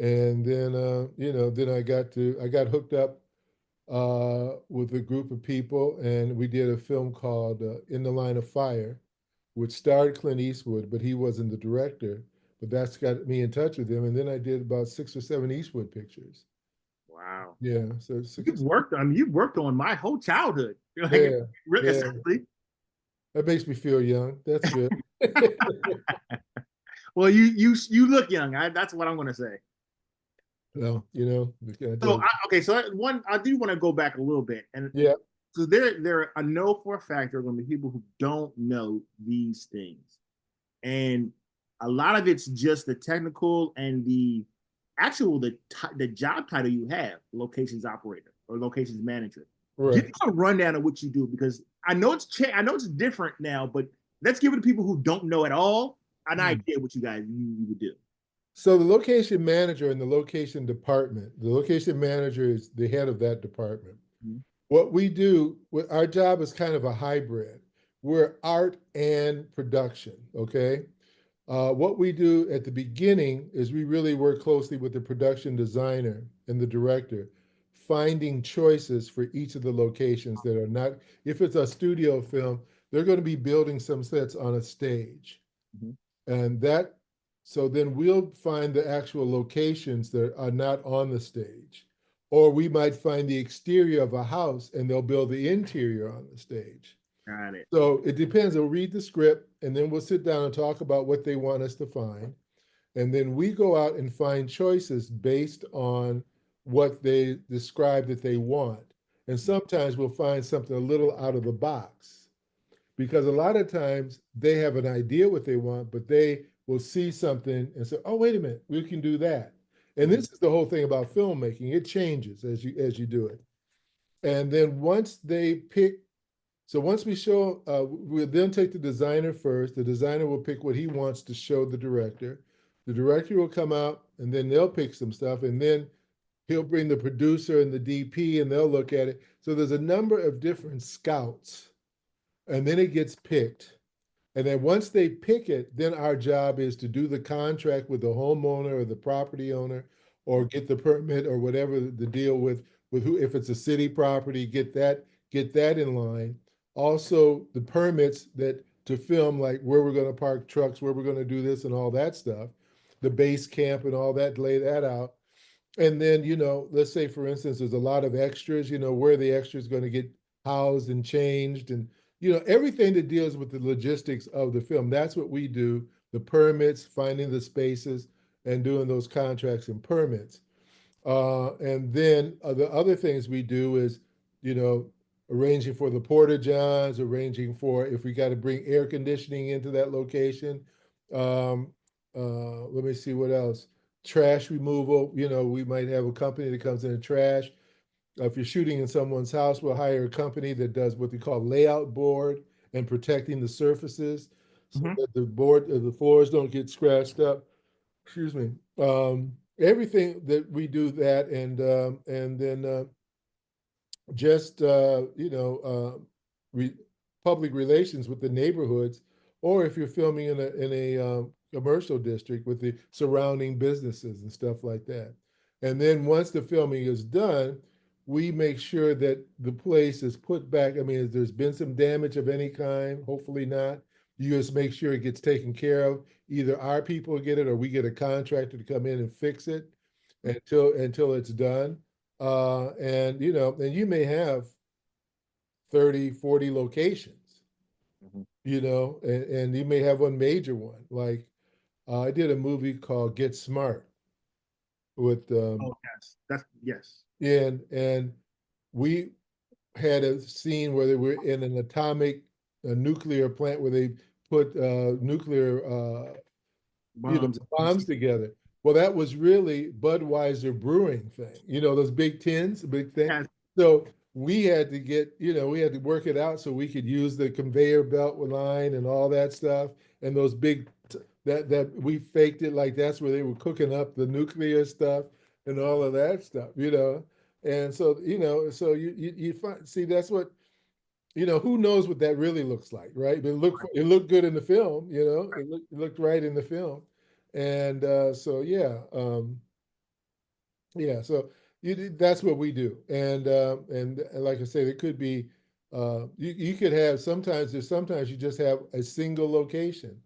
And then, then I got hooked up with a group of people, and we did a film called In the Line of Fire, which starred Clint Eastwood, but he wasn't the director. But that's got me in touch with him. And then I did about 6 or 7 Eastwood pictures. Wow. Yeah, so six or seven. You've worked on my whole childhood. Like Yeah, yeah. essentially. That makes me feel young. That's good. Well, you look young. That's what I'm gonna say. Well, I So don't. okay, so one I do want to go back a little bit, and Yeah, so I know for a fact there are going to be people who don't know these things, and a lot of it's just the technical and the actual the job title you have, locations operator or locations manager. Give right. us a rundown of what you do because I know it's different now, but let's give it to people who don't know at all an Hmm. idea what you would do. So the location manager and the location department, the location manager is the head of that department. Mm-hmm. What we do, our job is kind of a hybrid. We're art and production, okay? What we do at the beginning is we really work closely with the production designer and the director, finding choices for each of the locations that are not, if it's a studio film, they're going to be building some sets on a stage. Mm-hmm. And so then we'll find the actual locations that are not on the stage. Or we might find the exterior of a house and they'll build the interior on the stage. Got it. So it depends. We'll read the script and then we'll sit down and talk about what they want us to find. And then we go out and find choices based on what they describe that they want. And sometimes we'll find something a little out of the box because a lot of times they have an idea what they want, but they will see something and say, "Oh, wait a minute, we can do that." And Mm-hmm. this is the whole thing about filmmaking. It changes as you do it. And then once we show, we'll then take the designer first. The designer will pick what he wants to show the director. The director will come out and then they'll pick some stuff and then he'll bring the producer and the DP and they'll look at it. So there's a number of different scouts and then it gets picked. And then once they pick it, then our job is to do the contract with the homeowner or the property owner or get the permit or whatever the deal with who, if it's a city property, get that in line. Also the permits that to film, like where we're going to park trucks, where we're going to do this and all that stuff, the base camp and all that, lay that out. And then, let's say for instance, there's a lot of extras, where the extras going to get housed and changed and, everything that deals with the logistics of the film. That's what we do, the permits, finding the spaces and doing those contracts and permits. And then the other things we do is, you know, arranging for the porta johns, arranging for if we got to bring air conditioning into that location. Um, let me see what else. Trash removal. We might have a company that comes in and trash. If you're shooting in someone's house, we'll hire a company that does what they call layout board and protecting the surfaces so Mm-hmm. that the floors don't get scratched up. Excuse me. Everything that we do that, and then just re, public relations with the neighborhoods, or if you're filming in a commercial district with the surrounding businesses and stuff like that. And then once the filming is done, we make sure that the place is put back. I mean, if there's been some damage of any kind, hopefully not, You just make sure it gets taken care of. Either our people get it or we get a contractor to come in and fix it until it's done. And and you may have 30, 40 locations, Mhm. and you may have one major one. Like I did a movie called Get Smart with Oh yes, that's yes. and we had a scene where they were in an atomic a nuclear plant where they put nuclear Bombs. bombs together. Well, that was really Budweiser brewing thing. Those big tins, big thing. Yes. So we had to we had to work it out so we could use the conveyor belt line and all that stuff. And those big that we faked it like that's where they were cooking up the nuclear stuff and all of that stuff. And so, so you find see that's what who knows what that really looks like, right? But it looked good in the film, it looked right in the film, and so yeah, so that's what we do, and like I said, it could be you could have sometimes you just have a single location,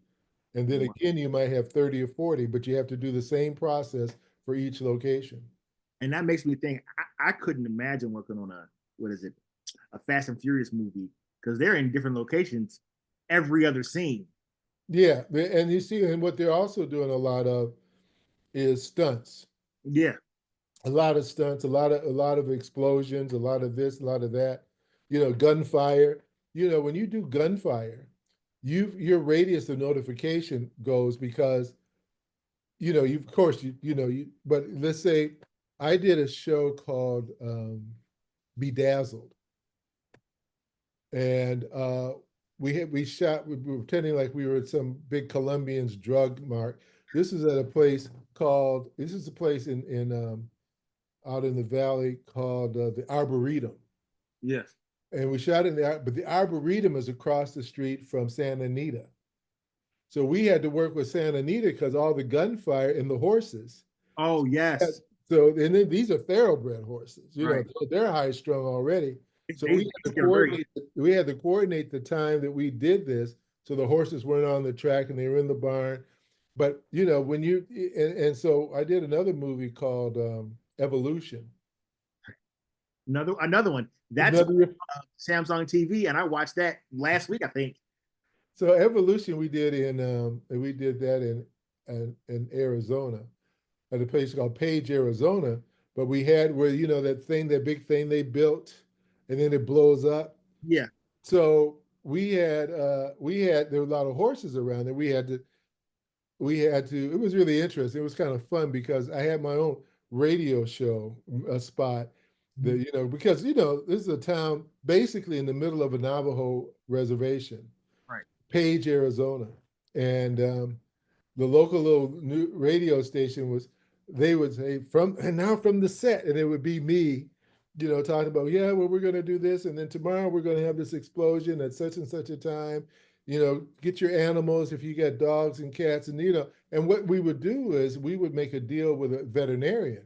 and then again you might have 30 or 40, but you have to do the same process for each location. And that makes me think I couldn't imagine working on what is it, a Fast and Furious movie because they're in different locations every other scene. Yeah, and you see, and what they're also doing a lot of is stunts. Yeah. A lot of stunts, a lot of explosions, a lot of this, a lot of that. Gunfire. When you do gunfire, your radius of notification goes because you of course you but let's say I did a show called Bedazzled, and we were pretending like we were at some big Colombian's drug mart. This is at a place called this is a place in out in the valley called the Arboretum. Yes. And we shot but the Arboretum is across the street from Santa Anita. So we had to work with Santa Anita because all the gunfire and the horses. Oh yes. So, and then these are thoroughbred horses, Right. they're high strung already. So They scare very. we had to coordinate the time that we did this so the horses weren't on the track and they were in the barn. But when and so I did another movie called Evolution. Another one. That's Another Samsung TV, and I watched that last week, I think. So Evolution we did that in Arizona at a place called Page, Arizona. But we had where that big thing they built, and then it blows up. Yeah. So there were a lot of horses around there. It was really interesting. It was kind of fun because I had my own radio show a spot that because this is a town basically in the middle of a Navajo reservation, Right. Page, Arizona, and the local little new radio station they would say from the set, and it would be me, talking about well we're going to do this, and then tomorrow we're going to have this explosion at such and such a time. Get your animals if you got dogs and cats, and what we would do is we would make a deal with a veterinarian.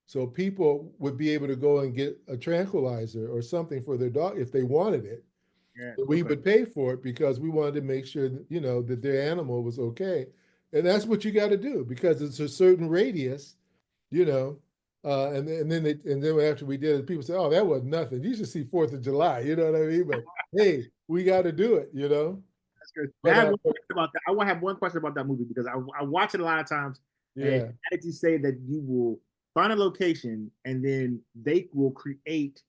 So people would be able to go and get a tranquilizer or something for their dog if they wanted it. Yeah. We Okay. would pay for it because we wanted to make sure that their animal was okay. And that's what you got to do because it's a certain radius, you know. And then after we did it, people say, "Oh, that was nothing. You should see 4th of July." You know what I mean? But hey, we got to do it. That's good. I But have one question about that. I want to have one question about that movie because I watch it a lot of times. And yeah, how did you say that you will find a location and then they will create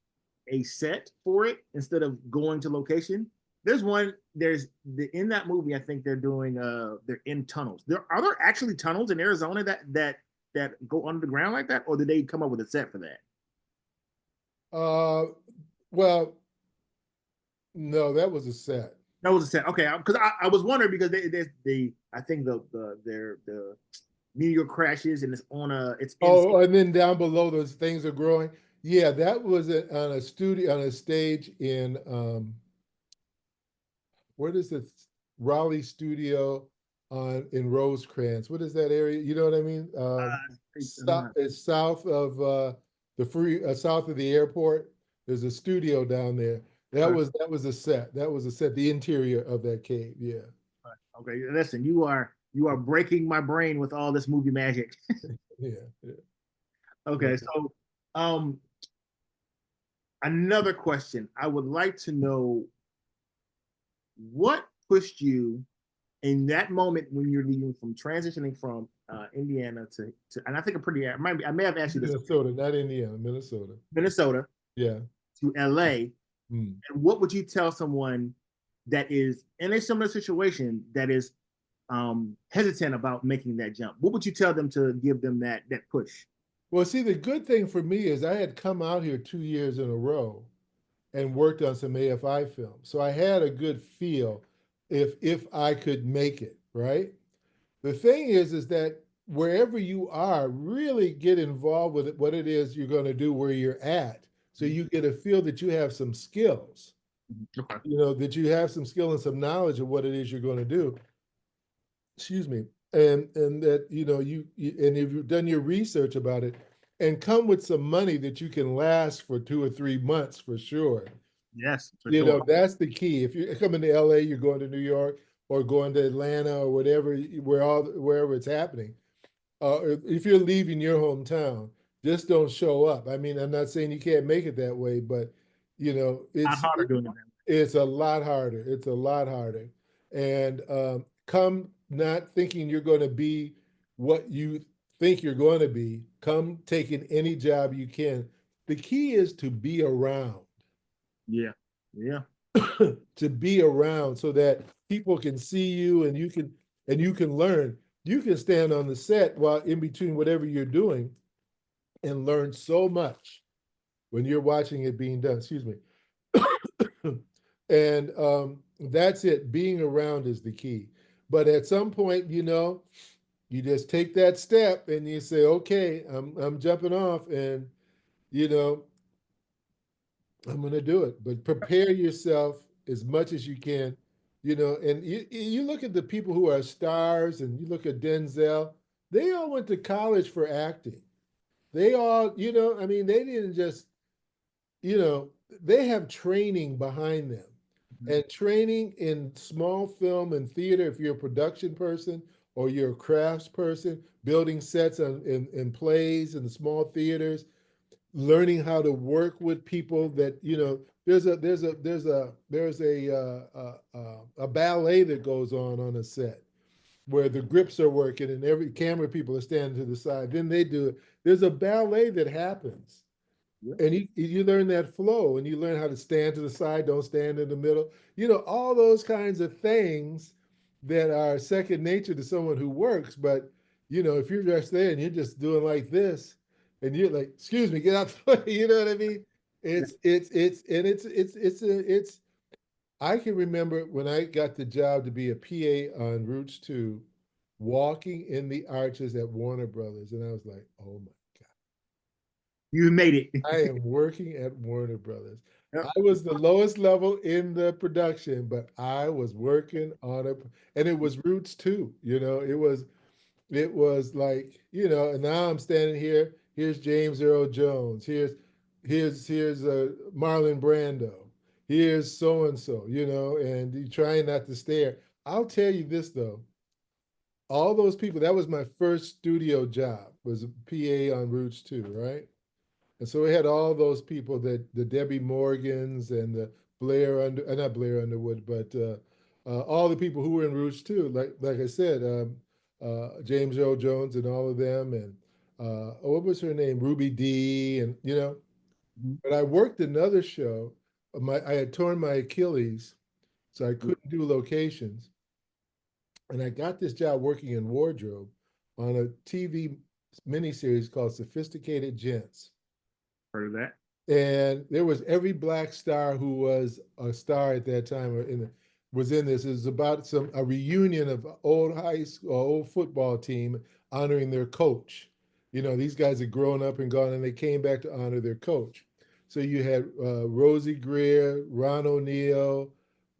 a set for it instead of going to location? In that movie, I think they're in tunnels. There actually tunnels in Arizona that go under the ground like that, or did they come up with a set for that? uh, well, no, that was a set. That was a set. Okay, because I was wondering because they I think the meteor crashes and it's in. Oh, and then down below those things are growing. Yeah, that was on a stage in where is it? Raleigh studio on in Rosecrans. What is that area? You know what I mean? It's south of south of the airport. There's a studio down there. That was a set. That was a set. The interior of that cave. Yeah. Okay, listen, you are breaking my brain with all this movie magic. Yeah. Yeah. Okay, Okay. so um, another question. I would like to know what pushed you in that moment when you're leaving from transitioning from Indiana to, and I think I may have asked you this, Minnesota, not Indiana, Minnesota. Minnesota Yeah. to LA. Mm. And what would you tell someone that is in a similar situation that is hesitant about making that jump? What would you tell them to give them that push? Well, see, the good thing for me is I had come out here 2 years in a row and worked on some AFI films. So I had a good feel if I could make it, right? The thing is that wherever you are, really get involved with what it is you're going to do where you're at. So you get a feel that you have some skills, Okay. that you have some skill and some knowledge of what it is you're going to do. Excuse me. And that, and if you've done your research about it and come with some money that you can last for 2 or 3 months for sure. Yes, for sure. That's the key. If you're coming to LA, you're going to New York or going to Atlanta or whatever, wherever it's happening. If you're leaving your hometown, just don't show up. I mean, I'm not saying you can't make it that way, but Not harder doing it it's a lot harder. It's a lot harder. And come not thinking you're going to be what you think you're going to be. Come taking any job you can. The key is to be around. Yeah, yeah. To be around so that people can see you and you can learn. You can stand on the set while in between whatever you're doing and learn so much when you're watching it being done. Excuse me. And that's it. Being around is the key. But at some point, you just take that step and you say, "Okay, I'm jumping off," and you know I'm going to do it. But prepare yourself as much as you can, And you look at the people who are stars, and you look at Denzel. They all went to college for acting. They all, I mean, they didn't just, you know, they have training behind them. Mhm. And training in small film and theater, if you're a production person or you're a crafts person, building sets in plays and small theaters, learning how to work with people that there's a ballet that goes on a set where the grips are working and every camera people are standing to the side, then they do it. There's a ballet that happens, Yeah. and you learn that flow, and you learn how to stand to the side, don't stand in the middle, all those kinds of things that are second nature to someone who works. But if you're just there and you're just doing like this and you're like, excuse me, get out the way, you know what I mean? It's I can remember when I got the job to be a PA on Roots 2, walking in the arches at Warner Brothers, and I was like, oh my, You made it. I am working at Warner Brothers. Yep. I was the lowest level in the production, but I was working on it, and it was Roots too. It was like, and now I'm standing here. Here's James Earl Jones. Here's Marlon Brando. Here's so and so. And you trying not to stare. I'll tell you this though. All those people. That was my first studio job. Was a PA on Roots 2, right? And so we had all those people, that the Debbie Morgans and the not Blair Underwood, but all the people who were in Roots too. Like I said, James Earl Jones and all of them, and what was her name, Ruby Dee, and Mhm. But I worked another show. I had torn my Achilles, so I couldn't do locations, and I got this job working in wardrobe on a TV miniseries called Sophisticated Gents. Heard of that? And there was every black star who was a star at that time was in this. It was about a reunion of old high school, old football team honoring their coach. These guys had grown up and gone, and they came back to honor their coach. So you had Rosie Greer, Ron O'Neal,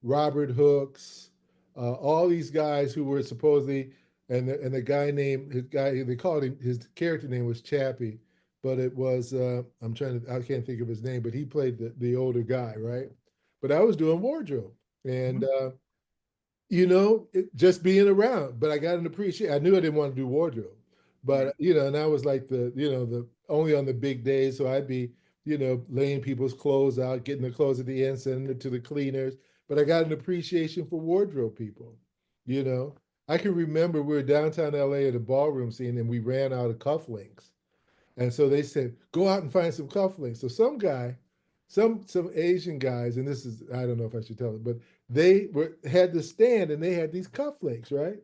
Robert Hooks, all these guys who were supposedly, and the guy named his guy, they called him, his character name was Chappie, but it was I can't think of his name, but he played the older guy, right? but I was doing wardrobe. And Mhm. just being around. But I got an appreciation. I knew I didn't want to do wardrobe, Right. but and I was like the only on the big days. So I'd be, laying people's clothes out, getting the clothes at the end, sending it to the cleaners. But I got an appreciation for wardrobe people. You know, I can remember we were downtown LA at a ballroom scene and we ran out of cufflinks. And so they said, go out and find some cufflinks. So some guy, some Asian guys, and this is, I don't know if I should tell it, but had the stand and they had these cufflinks, right?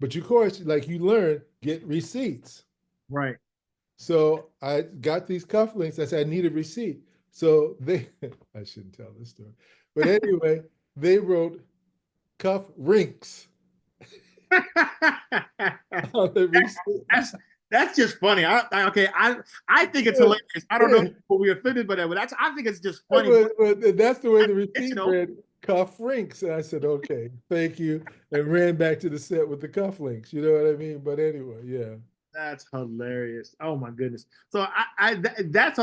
But of course, like you learn, get receipts. Right. So I got these cufflinks. I said, I need a receipt. So they, I shouldn't tell this story. But anyway, they wrote cuff rinks on the receipt. that's that's just funny. I think it's hilarious. I don't know if people will be offended by that, but I think it's just funny. But that's the way the receipt Intentional. read, cuff rinks. And I said, okay, thank you. And ran back to the set with the cufflinks. You know what I mean? But anyway, yeah. That's hilarious. Oh my goodness. So that's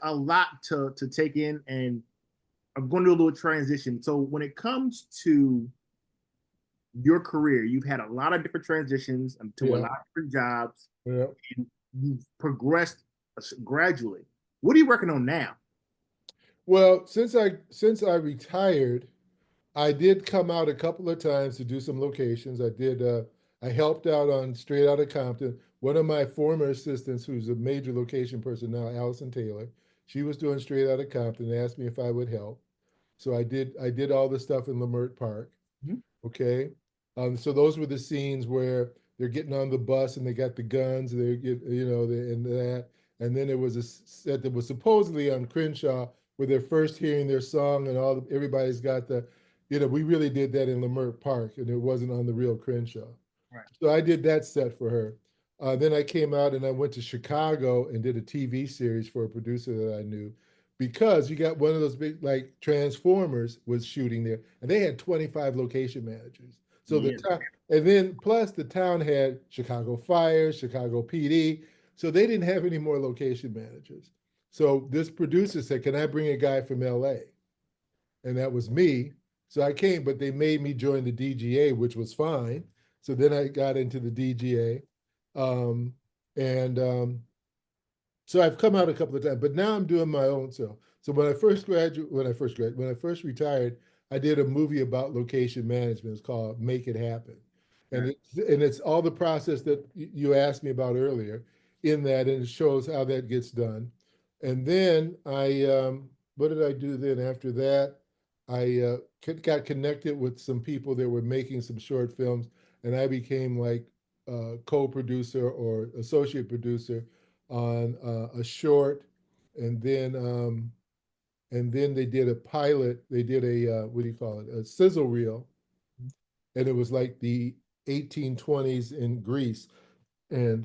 a lot to take in, and I'm going to do a little transition. So when it comes to your career, you've had a lot of different transitions to a Yeah. lot of different jobs, Yeah. and you've progressed gradually. What are you working on now? Well, since I retired, I did come out a couple of times to do some locations. I helped out on Straight Outta Compton. One of my former assistants, who's a major location person now, Allison Taylor, she was doing Straight Outta Compton and asked me if I would help. So I did all the stuff in Lamert Park. Mhm. Okay. So those were the scenes where they're getting on the bus and they got the guns, they get, and that. And then there was a set that was supposedly on Crenshaw where they're first hearing their song and everybody's got we really did that in Lamert Park and it wasn't on the real Crenshaw. Right. So I did that set for her. Then I came out and I went to Chicago and did a TV series for a producer that I knew because you got one of those big, like Transformers was shooting there and they had 25 location managers. So the Yeah. town, and then plus the town had Chicago Fire, Chicago PD. So they didn't have any more location managers. So this producer said, can I bring a guy from LA? And that was me. So I came, but they made me join the DGA, which was fine. So then I got into the DGA. Um, and so I've come out a couple of times, but now I'm doing my own show. So when I first retired, I did a movie about location management. It's called Make It Happen. Right. And it's all the process that you asked me about earlier in that, and it shows how that gets done. And then what did I do then after that? I got connected with some people that were making some short films, and I became like co-producer or associate producer on a short, and then they did a pilot. They did a what do you call it? A sizzle reel, and it was like the 1820s in Greece, and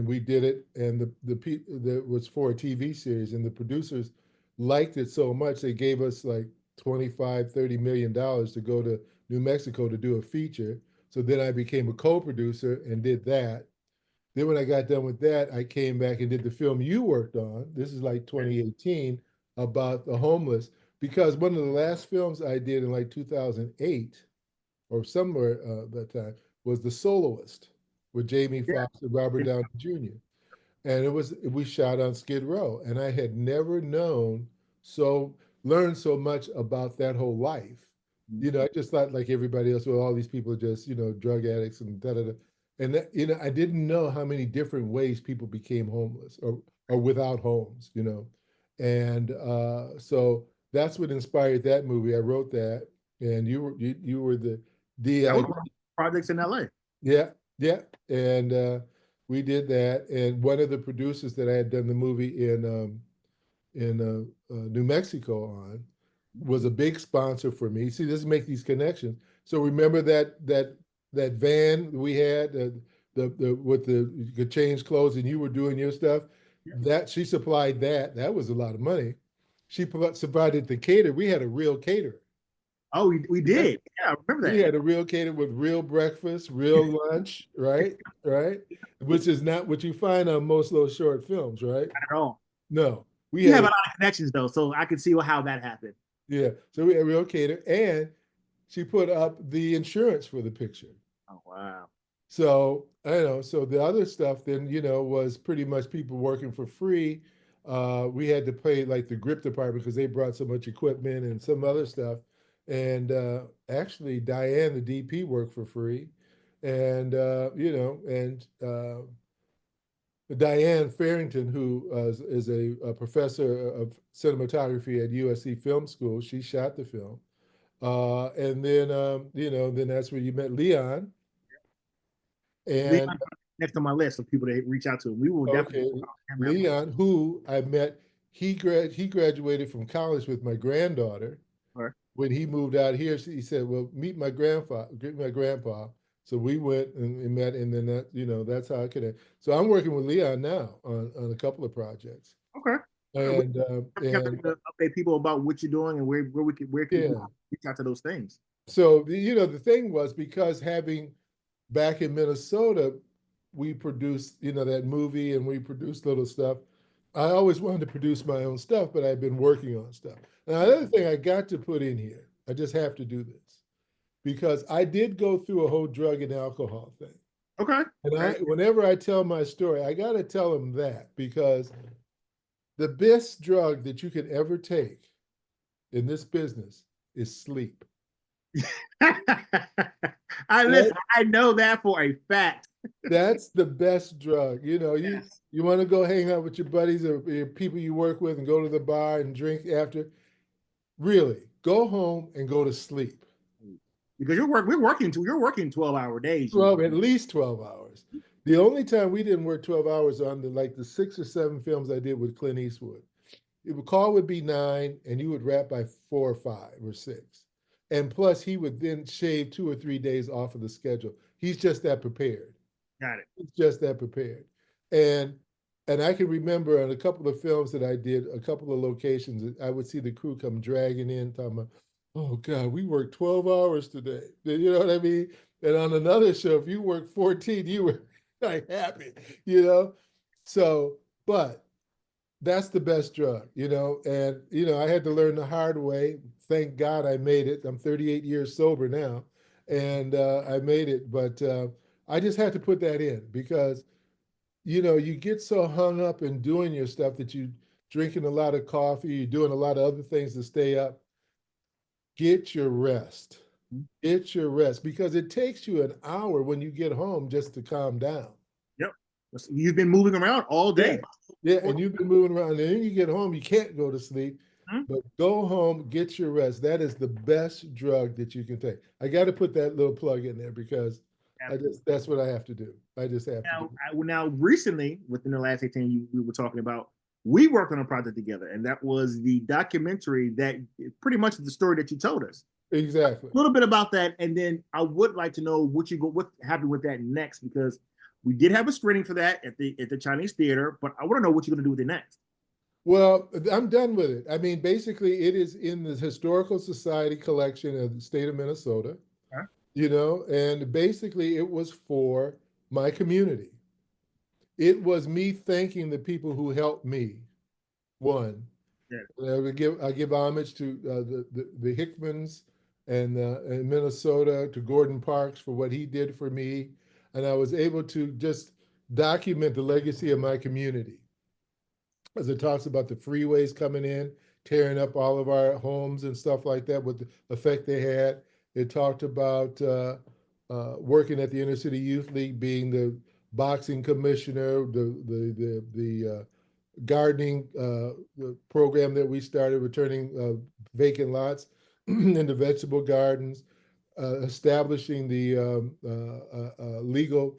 we did it, and that was for a TV series, and the producers liked it so much they gave us like 25-30 million dollars to go to New Mexico to do a feature. So then I became a co-producer and did that. Then when I got done with that, I came back and did the film you worked on. This is like 2018 about the homeless, because one of the last films I did in like 2008 or somewhere that time was The Soloist with Jamie Yeah. Foxx and Robert Downey Jr. And we shot on Skid Row, and I had never so learned so much about that whole life. I just thought like everybody else, well, all these people are just drug addicts and da da da, and that, I didn't know how many different ways people became homeless or without homes. And so that's what inspired that movie. I wrote that, and you were the That was one of the projects in LA. yeah, yeah, and we did that. And one of the producers that I had done the movie in New Mexico on was a big sponsor for me. See, let's make these connections. So remember that van we had, the with the you could change clothes and you were doing your stuff. Yeah. That she supplied that. That was a lot of money. She supplied the caterer. We had a real caterer. Oh, we did. Yeah, I remember We that. had a real caterer with real breakfast, real lunch, right? Right? Which is not what you find on most of those short films, right? Not at all. No, we You had have a a lot of connections though, so I can see how that happened. Yeah. So we okayed her, and she put up the insurance for the picture. Oh, wow. So I know. So the other stuff then, was pretty much people working for free. We had to pay like the grip department because they brought so much equipment and some other stuff. And actually, Diane, the DP, worked for free. And Diane Farrington, who is a professor of cinematography at USC Film School, she shot the film. And then, then that's where you met Leon. And Leon next on my list of people to reach out to. We will definitely okay, talk about him after. Leon, who I met, he graduated from college with my granddaughter. Or, When he moved out here, he said, "Well, meet my grandpa." So we went and met, and then that's how I connect. So I'm working with Leon now on a couple of projects, okay. All right. and We have to update people about what you're doing and where can we yeah. reach out to those things. So the thing was because having back in Minnesota, we produced, that movie and we produced little stuff. I always wanted to produce my own stuff, but I've been working on stuff. Now, another thing I got to put in here, I just have to do this because I did go through a whole drug and alcohol thing. Okay. And Okay. whenever I tell my story, I got to tell them that because the best drug that you could ever take in this business is sleep. I That listen. I know that for a fact. That's the best drug. Yes. You want to go hang out with your buddies or your people you work with and go to the bar and drink after. Really, go home and go to sleep. Because you're working 12-hour days Well, usually. at least 12 hours. The only time we didn't work 12 hours on the 6 or 7 films I did with Clint Eastwood, the call would be 9 and you would wrap by 4 or 5 or 6. And plus he would then shave 2 or 3 days off of the schedule. He's just that prepared. Got it. It's just that prepared. And I can remember on a couple of films that I did, a couple of locations, I would see the crew come dragging in, talking about, oh God, we worked 12 hours today. You know what I mean? And on another show, if you worked 14, you were like happy, you know? So, but that's the best drug, and I had to learn the hard way. Thank God I made it. I'm 38 years sober now, and I made it. But I just had to put that in because you get so hung up in doing your stuff that you drinking a lot of coffee, you're doing a lot of other things to stay up. Get your rest. Get your rest because it takes you an hour when you get home just to calm down. Yep. You've been moving around all Yeah. day. Yeah, and you've been moving around, and then you get home, you can't go to sleep, Mhm. but go home, get your rest. That is the best drug that you can take. I got to put that little plug in there because Absolutely. that's what I have to do. I just have to do it. Now, recently, within the last 18, we were talking about, we worked on a project together, and that was the documentary that pretty much the story that you told us. Exactly. A little bit about that, and then I would like to know what happened with that next, because we did have a screening for that at the Chinese theater, but I want to know what you're going to do with it next. Well, I'm done with it. I mean, basically, it is in the Historical Society collection of the state of Minnesota, Okay. and basically, it was for my community. It was me thanking the people who helped me. One, Yeah. I give homage to the Hickmans and in Minnesota, to Gordon Parks for what he did for me, and I was able to just document the legacy of my community as it talks about the freeways coming in, tearing up all of our homes and stuff like that, what the effect they had. It talked about working at the Inner City Youth League, being the boxing commissioner, the gardening the program that we started, returning vacant lots into vegetable gardens, establishing the legal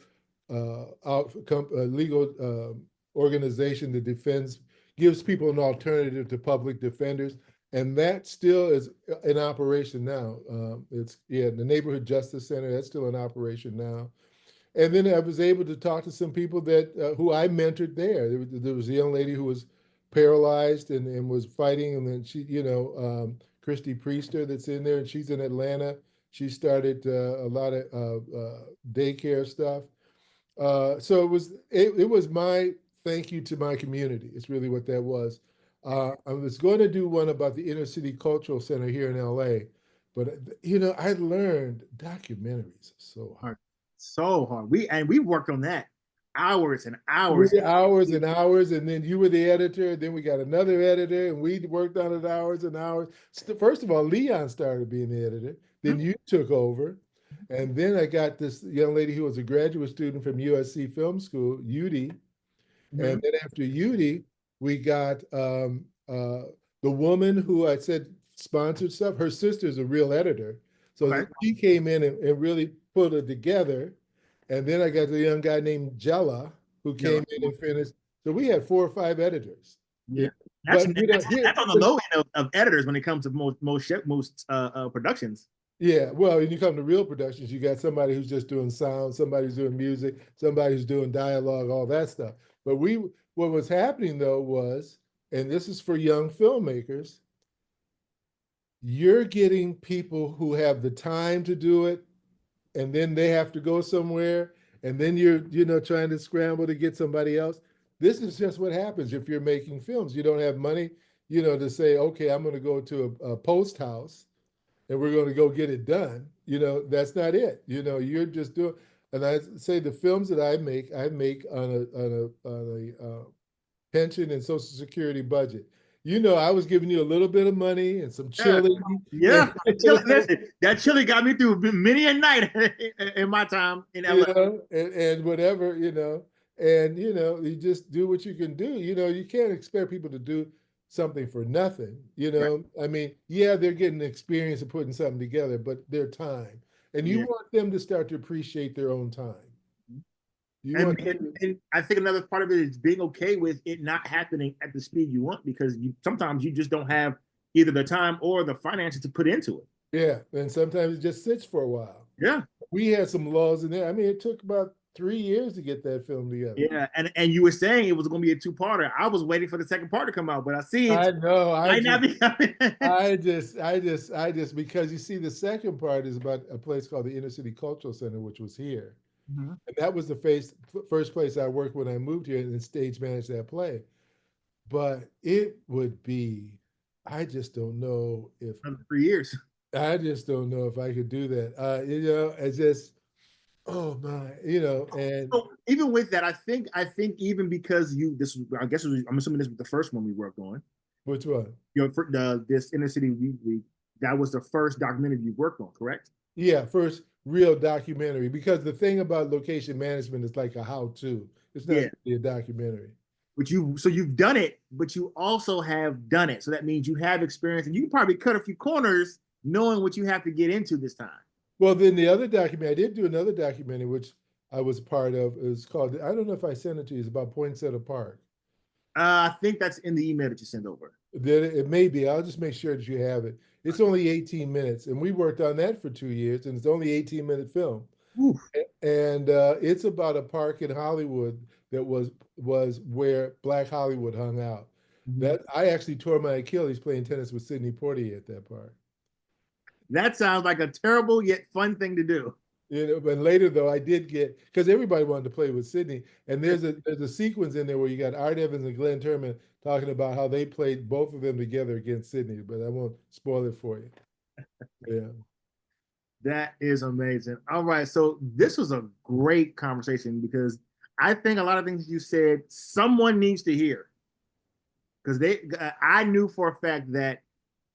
organization that gives people an alternative to public defenders, and that still is in operation now. The Neighborhood Justice Center, that's still in operation now. And then I was able to talk to some people that who I mentored there. There was a young lady who was paralyzed and was fighting, and then she, Christy Priester, that's in there, and she's in Atlanta. She started a lot of daycare stuff. So it was my thank you to my community. It's really what that was. I was going to do one about the Inner City Cultural Center here in LA, but I learned documentaries are so hard. Hard. So hard. We worked on that hours and hours. 3 hours and hours, and then you were the editor, and then we got another editor, and we worked on it hours and hours. First of all, Leon started being the editor, then you took over, and then I got this young lady who was a graduate student from USC Film School, Udi, Mm-hmm. and then after Udi, we got the woman who I said sponsored stuff. Her sister's a real editor. So Okay. she came in and really put it together. And then I got the young guy named Jella who Yeah. came in and finished. So we had 4 or 5 editors. Yeah. That's But that's on the low end of editors when it comes to most productions. yeah, well, when you come to real productions, you got somebody who's just doing sound, somebody who's doing music, somebody who's doing dialogue, all that stuff. But what was happening though was, and this is for young filmmakers, you're getting people who have the time to do it, and then they have to go somewhere, and then you're, trying to scramble to get somebody else. This is just what happens if you're making films. You don't have money, to say, okay, I'm going to go to a post house and we're going to go get it done. That's not it. You're just doing. And I say the films that I make on a pension and Social Security budget. I was giving you a little bit of money and some Yeah. chili. Yeah. Listen, that chili got me through many a night in my time in LA. And whatever, and you just do what you can do. You can't expect people to do something for nothing. Right. I mean, yeah, they're getting experience of putting something together, but their time, and you Yeah. want them to start to appreciate their own time. You And, want and, and I think another part of it is being okay with it not happening at the speed you want because sometimes you just don't have either the time or the finances to put into it. yeah, and sometimes it just sits for a while. Yeah. We had some laws in there. I mean, it took about 3 years to get that film together. Yeah. And you were saying it was going to be a two-parter. I was waiting for the second part to come out, but I see it I know. might not be coming. Because you see, the second part is about a place called the Inner City Cultural Center, which was here. Mhm. And that was the first place I worked when I moved here and stage managed that play. But it would be, I just don't know if, Another 3 years. I just don't know if I could do that. It's just, oh my, and So even with that, I think even because I guess I'm assuming this was the first one we worked on. which one? This inner city that was the first documentary you worked on, correct? Yeah, first real documentary. Because the thing about location management is like a how-to. It's not Yeah. really a documentary. But you've done it, but you also have done it. So that means you have experience and you can probably cut a few corners knowing what you have to get into this time. Well, then the other documentary, I did do another documentary, which I was part of. It was called, I don't know if I sent it to you, it's about Poinsettia Park. I think that's in the email that you sent over. Then it may be, I'll just make sure that you have it. It's only 18 minutes, and we worked on that for 2 years, and it's only 18-minute film. Oof. And it's about a park in Hollywood that was where Black Hollywood hung out. Mhm. That I actually tore my Achilles playing tennis with Sidney Poitier at that park. That sounds like a terrible yet fun thing to do. But later though, I did get, because everybody wanted to play with Sidney, and there's a sequence in there where you got Art Evans and Glenn Turman talking about how they played both of them together against Sidney, but I won't spoil it for you. Yeah. That is amazing. All right. So this was a great conversation because I think a lot of things you said someone needs to hear. Because I knew for a fact that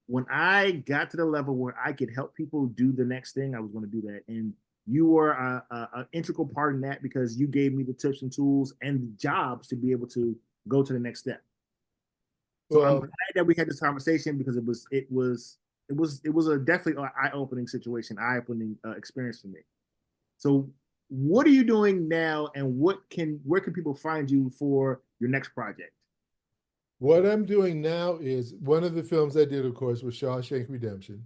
when I got to the level where I could help people do the next thing, I was going to do that. And you were an integral part in that because you gave me the tips and tools and the jobs to be able to go to the next step. So I'm Well, glad that we had this conversation because it was a definitely an eye-opening situation, eye-opening experience for me. So what are you doing now and where can people find you for your next project? what I'm doing now is one of the films I did, of course, was Shawshank Redemption.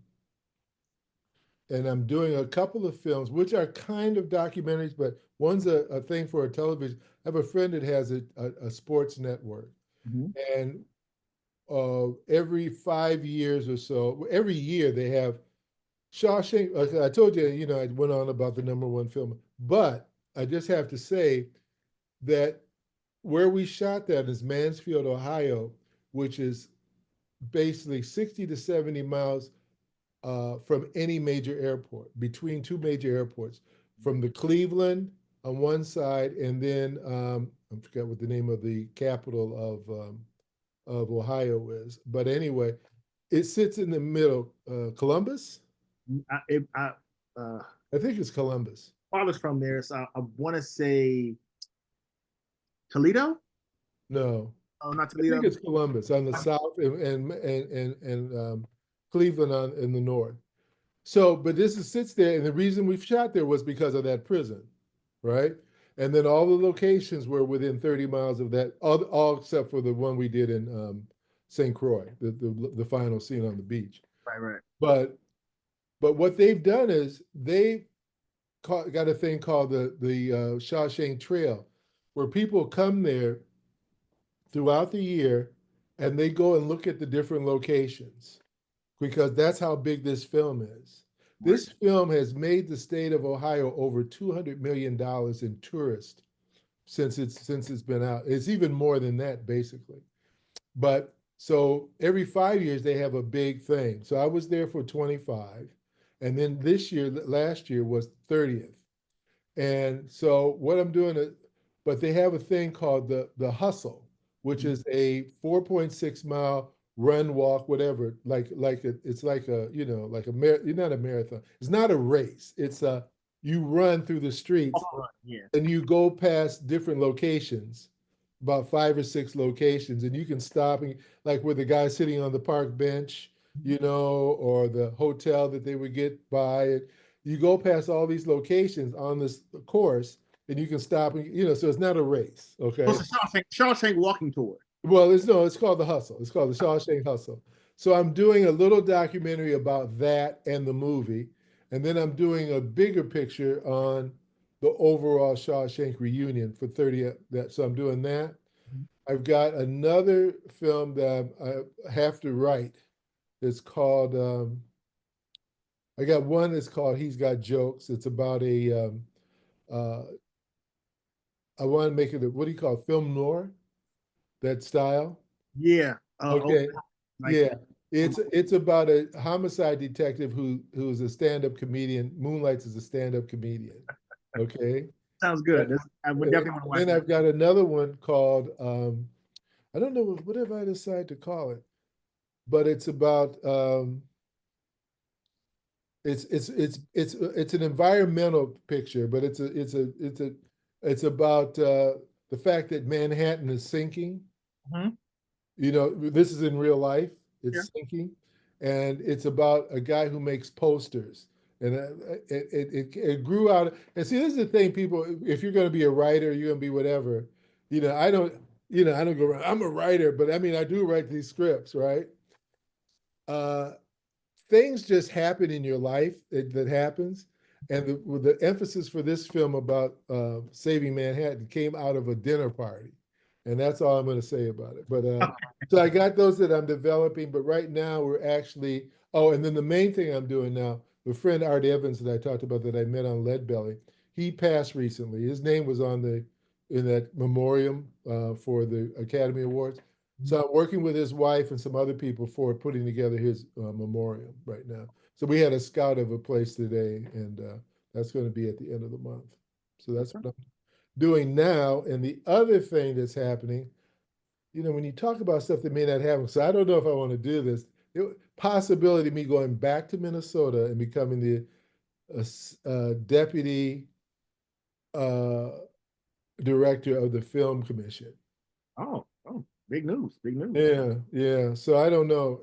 And I'm doing a couple of films, which are kind of documentaries, but one's a thing for a television. I have a friend that has a sports network. Mhm. And every 5 years or so, every year they have Shawshank. Like I told you, I went on about the #1 film, but I just have to say that where we shot that is Mansfield, Ohio. which is basically 60 to 70 miles from any major airport, between two major airports, from the Cleveland on one side, and then I forgot what the name of the capital of Ohio is. But anyway, it sits in the middle. Columbus? I I think it's Columbus. father's from there, so I want to say Toledo. No, Oh, not I think Toledo. it's Columbus on the south and Cleveland in the north. So, but sits there, and the reason we've shot there was because of that prison, right? And then all the locations were within 30 miles of that, all except for the one we did in St. Croix, the final scene on the beach. Right, right. But what they've done is they got a thing called the Shawshank Trail, where people come there throughout the year and they go and look at the different locations because that's how big this film is. Right. This film has made the state of Ohio over $200 million in tourists since it's been out. It's even more than that, basically. But so every 5 years they have a big thing. So I was there for 25, and then last year was 30th. And so what I'm doing is, but they have a thing called the hustle, which is a 4.6 mile run, walk, whatever. It's like a like you're not a marathon. It's not a race. It's a you run through the streets Oh, yeah. and you go past different locations, about 5 or 6 locations, and you can stop and like where the guy sitting on the park bench, or the hotel that they would get by. You go past all these locations on this course, and you can stop and so it's not a race, So okay? it's a Shawshank walking tour. Well, it's called the Hustle. It's called the Shawshank Hustle. So I'm doing a little documentary about that and the movie, and then I'm doing a bigger picture on the overall Shawshank reunion for 30. So I'm doing that. I've got another film that I have to write. It's called. I got one that's called He's Got Jokes. It's about a. Uh, I want to make it what do you call it? Film noir, that style. Yeah. Okay. Okay. Like Yeah. It's about a homicide detective who's a stand-up comedian, moonlights as a stand-up comedian. Okay. sounds good. I would definitely want to watch Then that. I've got another one called I don't know whatever I decide to call it, but it's about it's an environmental picture, but it's about the fact that Manhattan is sinking. Mhm. This is in real life. Yeah. It's sinking, and it's about a guy who makes posters. And it grew out. And see, this is the thing, people. If you're going to be a writer, you're going to be whatever. I don't. I don't go around. I'm a writer, but I mean, I do write these scripts, right? Uh, Things just happen in your life that happens. And the emphasis for this film about saving Manhattan came out of a dinner party. And that's all I'm going to say about it. But so I got those that I'm developing, but right now we're actually, and then the main thing I'm doing now, the friend Art Evans that I talked about that I met on Leadbelly, he passed recently. His name was in that memoriam for the Academy Awards. So I'm working with his wife and some other people for putting together his memoriam right now. So we had a scout of a place today, and that's going to be at the end of the month. So that's what I'm doing now. And the other thing that's happening, when you talk about stuff that may not happen, so I don't know if I want to do this. Possibility of me going back to Minnesota and becoming the deputy director of the film commission. Oh, big news, big news. Yeah, yeah. So I don't know.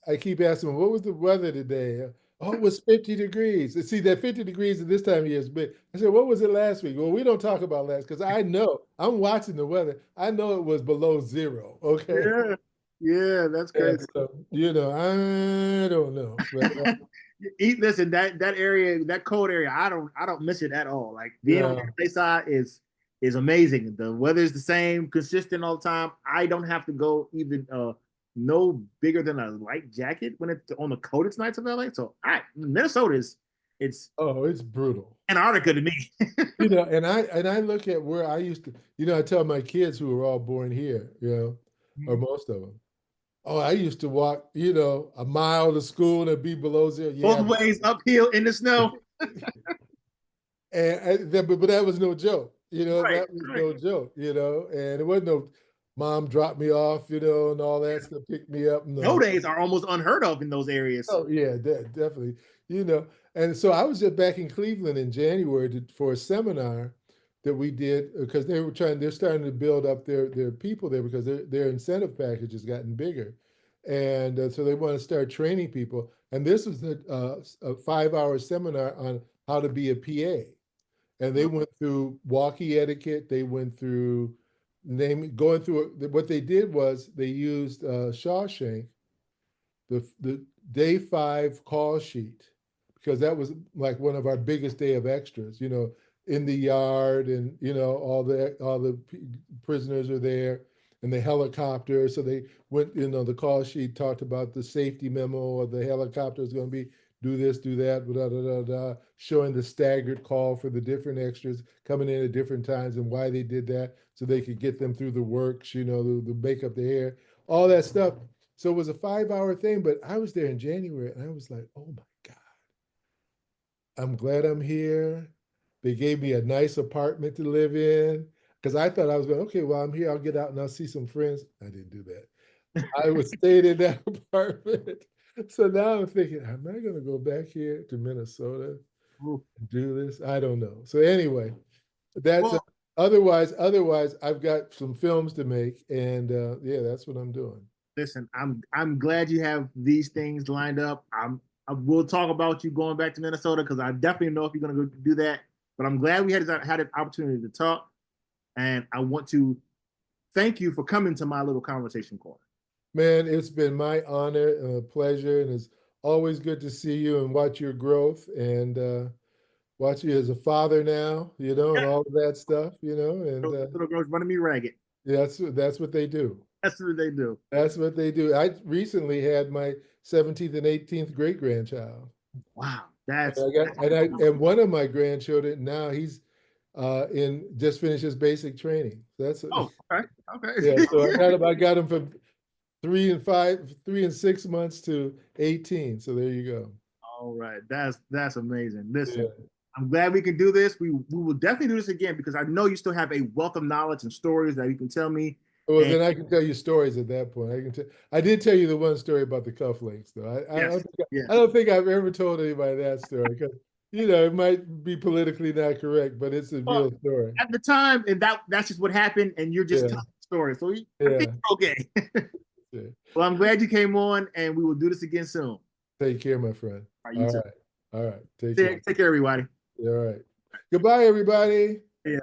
I keep asking, what was the weather today? Oh, it was 50 degrees. And see, that 50 degrees at this time of year is big. I said, what was it last week? Well, we don't talk about last because I know I'm watching the weather. I know it was below zero. Okay. Yeah, yeah, that's And crazy. so, I don't know. But Listen, that area, that cold area, I don't miss it at all. Like being on no. the LA side is amazing. The weather is the same, consistent all the time. I don't have to go even no bigger than a light jacket when it's on the coldest nights of LA. So Minnesota it's Oh, it's brutal. Antarctica to me. And I look at where I used to, I tell my kids who are all born here, or most of them. Oh, I used to walk, a mile to school and it'd be below zero. Yeah, Both ways uphill in the snow. but that was no joke. Right, That was right. no joke. And it wasn't no mom dropped me off, and all that stuff, picked me up. Snow No. days are almost unheard of in those areas. Oh yeah, definitely. You know, and so I was just back in Cleveland in January for a seminar that we did because they're starting to build up their people there because their incentive package has gotten bigger, and so they want to start training people. And this was a 5-hour seminar on how to be a PA, and they went through walkie etiquette. They went through going through what they did was they used Shawshank the day 5 call sheet because that was like one of our biggest day of extras, in the yard, and all the prisoners are there, and the helicopter. So they went, the call sheet talked about the safety memo of the helicopter is going to be do this, do that, da, da, da, da, showing the staggered call for the different extras coming in at different times and why they did that so they could get them through the works, the makeup, the hair, all that stuff. So it was a 5-hour thing, but I was there in January and I was like, oh my God, I'm glad I'm here. They gave me a nice apartment to live in because I thought I was going, okay, well, I'm here. I'll get out and I'll see some friends. I didn't do that. I was stayed in that apartment. So now I'm thinking, am I going to go back here to Minnesota Ooh. and do this? I don't know. So anyway, that's Well, otherwise I've got some films to make, and yeah, that's what I'm doing. listen, I'm glad you have these things lined up. I will talk about you going back to Minnesota because I definitely know if you're going to go do that. But I'm glad we had an opportunity to talk, and I want to thank you for coming to my little conversation corner. Man, it's been my honor and a pleasure, and it's always good to see you and watch your growth and watch you as a father now, and Yeah, all of that stuff, and little girls running me ragged. that's what they do. That's what they do. That's what they do. I recently had my 17th and 18th great grandchild. Wow, And one of my grandchildren now he's in just finished his basic training. That's oh, okay, yeah. okay. So I got him from 3 and 6 months to 18. So there you go. All right, that's amazing. Listen, Yeah. I'm glad we can do this. We will definitely do this again because I know you still have a wealth of knowledge and stories that you can tell me. Well, And then I can tell you stories at that point. I did tell you the one story about the cufflinks, though. yes, yes. I don't think I've ever told anybody that story because it might be politically not correct, but it's a Well, real story. at the time, and that's just what happened, and you're just Yeah, telling the story. So I think yeah, you're okay. yeah. Well, I'm glad you came on, and we will do this again soon. All Take care, my friend. right, you All too. right, all right. Take care. Take care, everybody. All right. Goodbye, everybody. Yeah.